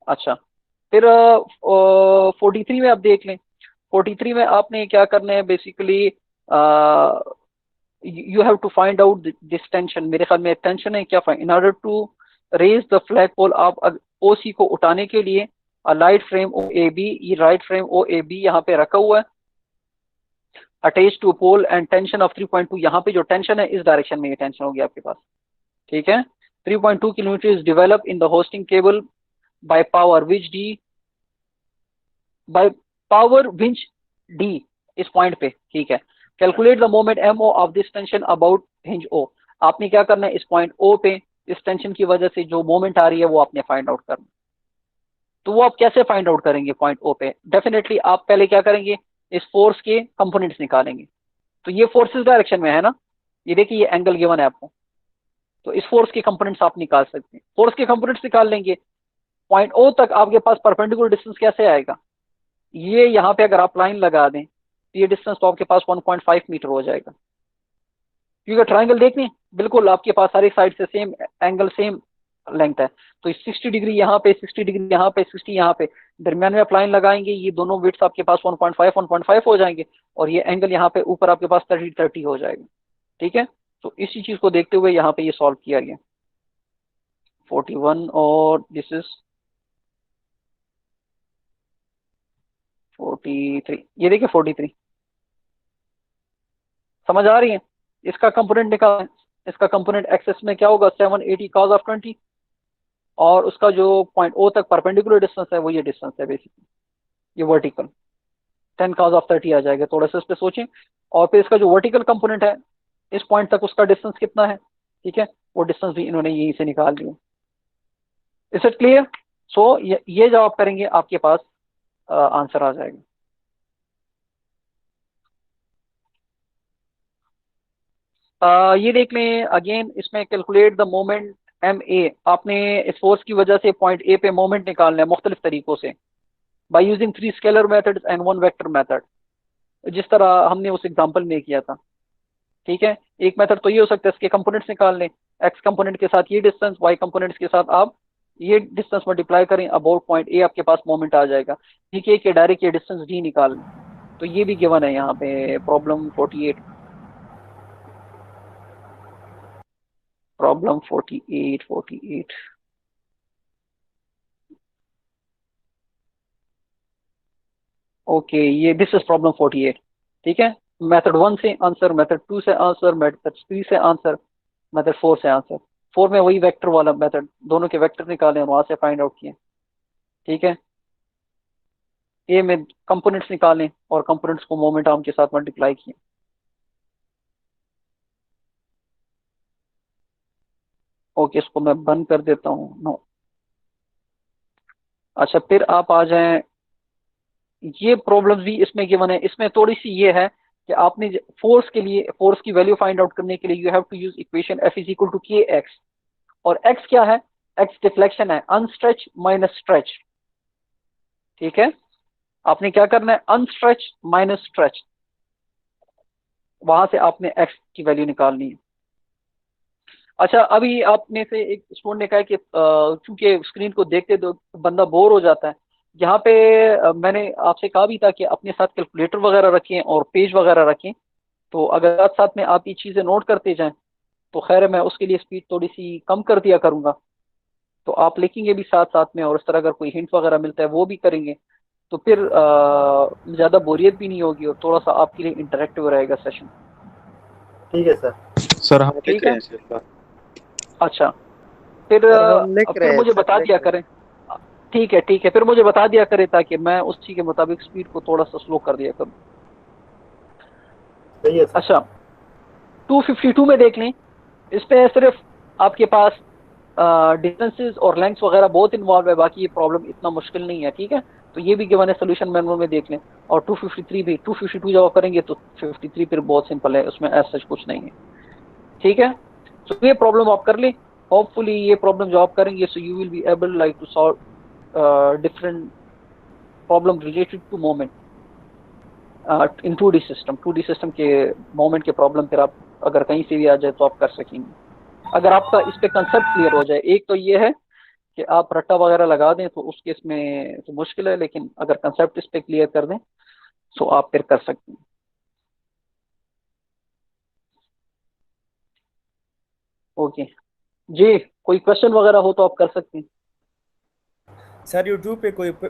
अच्छा, फिर 43 में आप देख लें, 43 में आपने क्या करना है, basically you have to find out this tension. मेरे ख्याल में टेंशन है क्या, in order to raise the flag pole, आप OC को उठाने के लिए लाइट फ्रेम OAB, ये राइट फ्रेम OAB यहाँ पे रखा हुआ है, attach to pole and tension of 3.2। यहाँ पे जो टेंशन है इस डायरेक्शन में ये टेंशन होगी आपके पास। ठीक है, 3.2 kilometre is develop in the hosting cable by power winch D इस पॉइंट पे। ठीक है, calculate the moment MO of this tension about hinge O। आपने क्या करना है, इस पॉइंट O पे इस टेंशन की वजह से जो मोमेंट आ रही है वो आपने फाइंड आउट करना। तो वो आप कैसे फाइंड आउट करेंगे पॉइंट O पे, डेफिनेटली आप पहले क्या करेंगे, इस फोर्स के कंपोनेंट्स निकालेंगे। तो ये फोर्स इस डायरेक्शन में है ना, ये देखिए ये एंगल गिवन है आपको, तो इस फोर्स के कंपोनेंट्स आप निकाल सकते हैं। फोर्स के कंपोनेंट्स निकाल लेंगे, पॉइंट O तक आपके पास परपेंडिकुलर डिस्टेंस कैसे आएगा, ये यहाँ पे अगर आप लाइन लगा दें तो ये डिस्टेंस तो आपके पास 1.5 मीटर हो जाएगा, क्योंकि ट्राइंगल देखने बिल्कुल आपके पास सारी साइड से सेम एंगल सेम लेंथ है। तो 60 डिग्री यहाँ पे, 60 डिग्री यहाँ पे, 60 यहाँ पे, दरमियान में आप लाइन लगाएंगे, ये दोनों विड्स आपके पास 1.5 हो जाएंगे, और ये एंगल यहाँ पे ऊपर आपके पास 30 हो जाएगा। ठीक है, तो इसी चीज को देखते हुए यहाँ पे ये सॉल्व किया गया 41, और दिस इज 43, ये देखिए 43। समझ आ रही है? इसका कंपोनेंट निकालें, इसका कंपोनेंट एक्सेस में क्या होगा, 780 cos ऑफ 20, और उसका जो पॉइंट O तक परपेंडिकुलर डिस्टेंस है वो ये डिस्टेंस है बेसिकली, ये वर्टिकल 10 cos ऑफ 30 आ जाएगा। थोड़ा सा इस पे सोचें, और फिर इसका जो वर्टिकल कंपोनेंट है इस पॉइंट तक उसका डिस्टेंस कितना है, ठीक है, वो डिस्टेंस भी इन्होंने यहीं से निकाल दिया। Is it clear? सो ये जब आप करेंगे आपके पास आंसर आ जाएगा। ये देख लें अगेन, इसमें कैलकुलेट द मोमेंट MA। आपने इस फोर्स की वजह से पॉइंट A पे मोमेंट निकालना है मुख्तलिफ तरीकों से, by using 3 scalar methods and 1 vector method, जिस तरह हमने उस एग्जांपल में किया था। ठीक है, एक मेथड तो ये हो सकता है इसके कंपोनेंट्स निकाल लें, एक्स कंपोनेंट के साथ ये डिस्टेंस, वाई कंपोनेंट्स के साथ आप ये डिस्टेंस मल्टीप्लाई करें, अबाउट पॉइंट A आपके पास मोमेंट आ जाएगा। ठीक है, कि डायरेक्ट ये डिस्टेंस D निकाल लें, तो ये भी गिवन है यहाँ पे प्रॉब्लम 48। प्रॉब्लम 48। ओके, ये दिस इज प्रॉब्लम 48। ठीक है, मेथड 1 से आंसर, मेथड 2 से आंसर, मेथड 3 से आंसर, मेथड 4 से आंसर। 4 में वही वेक्टर वाला मेथड, दोनों के वेक्टर निकाले और वहां से फाइंड आउट किए। ठीक है, ए में कंपोनेंट्स निकालें और कंपोनेंट्स को मोमेंट आर्म के साथ मल्टीप्लाई किए। ओके, इसको मैं बंद कर देता हूँ। नो, अच्छा, फिर आप आ जाएं, ये प्रॉब्लम भी इसमें गिवन है। इसमें थोड़ी सी ये है कि आपने फोर्स के लिए, फोर्स की वैल्यू फाइंड आउट करने के लिए you have to use equation F is equal to K X. और x क्या है? x डिफ्लेक्शन है, अनस्ट्रेच माइनस स्ट्रेच। ठीक है, आपने क्या करना है? अनस्ट्रेच माइनस स्ट्रेच, वहां से आपने x की वैल्यू निकालनी है। अच्छा, अभी आपने से एक स्टूडेंट ने कहा कि चूंकि स्क्रीन को देखते तो बंदा बोर हो जाता है। यहाँ पे मैंने आपसे कहा भी था कि अपने साथ कैलकुलेटर वगैरह रखें और पेज वगैरह रखें, तो अगर साथ साथ में आप ये चीज़ें नोट करते जाएं तो खैर है, मैं उसके लिए स्पीड थोड़ी सी कम कर दिया करूंगा। तो आप लिखेंगे भी साथ साथ में, और इस तरह अगर कोई हिंट वगैरह मिलता है वो भी करेंगे, तो फिर ज़्यादा बोरियत भी नहीं होगी और थोड़ा सा आपके लिए इंटरेक्टिव रहेगा सेशन। ठीक है सर। सर हम लिख ठीक रहे है, हैं सर। अच्छा, फिर सर हम लिख रहे फिर हैं मुझे सर, बता लिख दिया रहे करें। ठीक है, ठीक है, फिर मुझे बता दिया करें ताकि मैं उसी के मुताबिक स्पीड को थोड़ा सा स्लो कर दिया करूँ। सही है सर। अच्छा, 252 में देख लें, इस पे सिर्फ आपके पास डिस्टेंसेस और लेंथ्स वगैरह बहुत इन्वॉल्व है, बाकी ये प्रॉब्लम इतना मुश्किल नहीं है। ठीक है, तो ये भी गिवन है, सोल्यूशन मैनुअल में देख लें। और 253 भी, 252 जब आप करेंगे तो 53 फिर बहुत सिंपल है, उसमें ऐसा सच कुछ नहीं है। ठीक है, तो ये प्रॉब्लम आप कर लें। होपफुली ये प्रॉब्लम जो आप करेंगे, so you will be able like to solve different problem related to moment in 2D system. 2D system के मोमेंट के प्रॉब्लम फिर आप अगर कहीं से भी आ जाए तो आप कर सकेंगे, अगर आपका इस पे कंसेप्ट क्लियर हो जाए। एक तो ये है कि आप रट्टा वगैरह लगा दें तो उस केस में तो मुश्किल है, लेकिन अगर कंसेप्ट इस पे क्लियर कर दें तो आप फिर कर सकते हैं। ओके जी, कोई क्वेश्चन वगैरह हो तो आप कर सकते हैं। सर यूट्यूब पे कोई